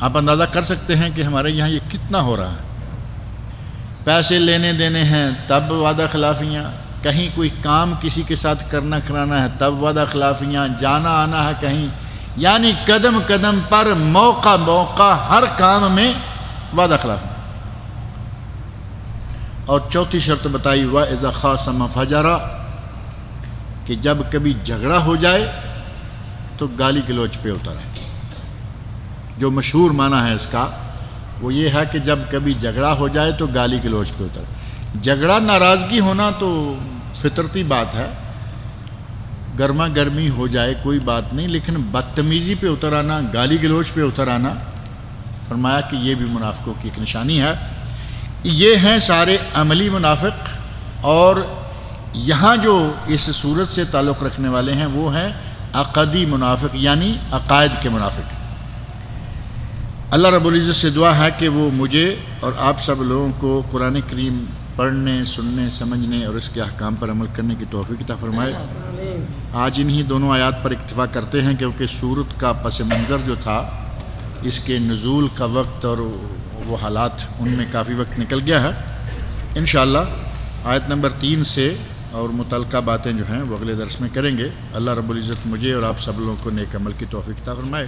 آپ اندازہ کر سکتے ہیں کہ ہمارے یہاں یہ کتنا ہو رہا ہے، پیسے لینے دینے ہیں تب وعدہ خلافیاں، کہیں کوئی کام کسی کے ساتھ کرنا کرانا ہے تب وعدہ خلافیاں، جانا آنا ہے کہیں، یعنی قدم قدم پر موقع ہر کام میں وعدہ خلافی۔ اور چوتھی شرط بتائی وَإِذَا خَاصَمَ فَجَرَ، کہ جب کبھی جھگڑا ہو جائے تو گالی گلوچ پہ اتر ہے۔ جو مشہور معنی ہے اس کا وہ یہ ہے کہ جب کبھی جھگڑا ہو جائے تو گالی گلوچ پہ اتر۔ جھگڑا ناراضگی ہونا تو فطرتی بات ہے، گرما گرمی ہو جائے کوئی بات نہیں، لیکن بدتمیزی پہ اتر آنا، گالی گلوچ پہ اتر آنا، فرمایا کہ یہ بھی منافقوں کی ایک نشانی ہے۔ یہ ہیں سارے عملی منافق، اور یہاں جو اس صورت سے تعلق رکھنے والے ہیں وہ ہیں عقدی منافق، یعنی عقائد کے منافق۔ اللہ رب العزت سے دعا ہے کہ وہ مجھے اور آپ سب لوگوں کو قرآن کریم پڑھنے، سننے، سمجھنے اور اس کے احکام پر عمل کرنے کی توفیق عطا فرمائے۔ آج انہی دونوں آیات پر اکتفا کرتے ہیں کیونکہ سورت کا پس منظر جو تھا، اس کے نزول کا وقت اور وہ حالات، ان میں کافی وقت نکل گیا ہے۔ انشاءاللہ آیت نمبر 3 سے اور متعلقہ باتیں جو ہیں وہ اگلے درس میں کریں گے۔ اللہ رب العزت مجھے اور آپ سب لوگوں کو نیک عمل کی توفیق عطا فرمائے۔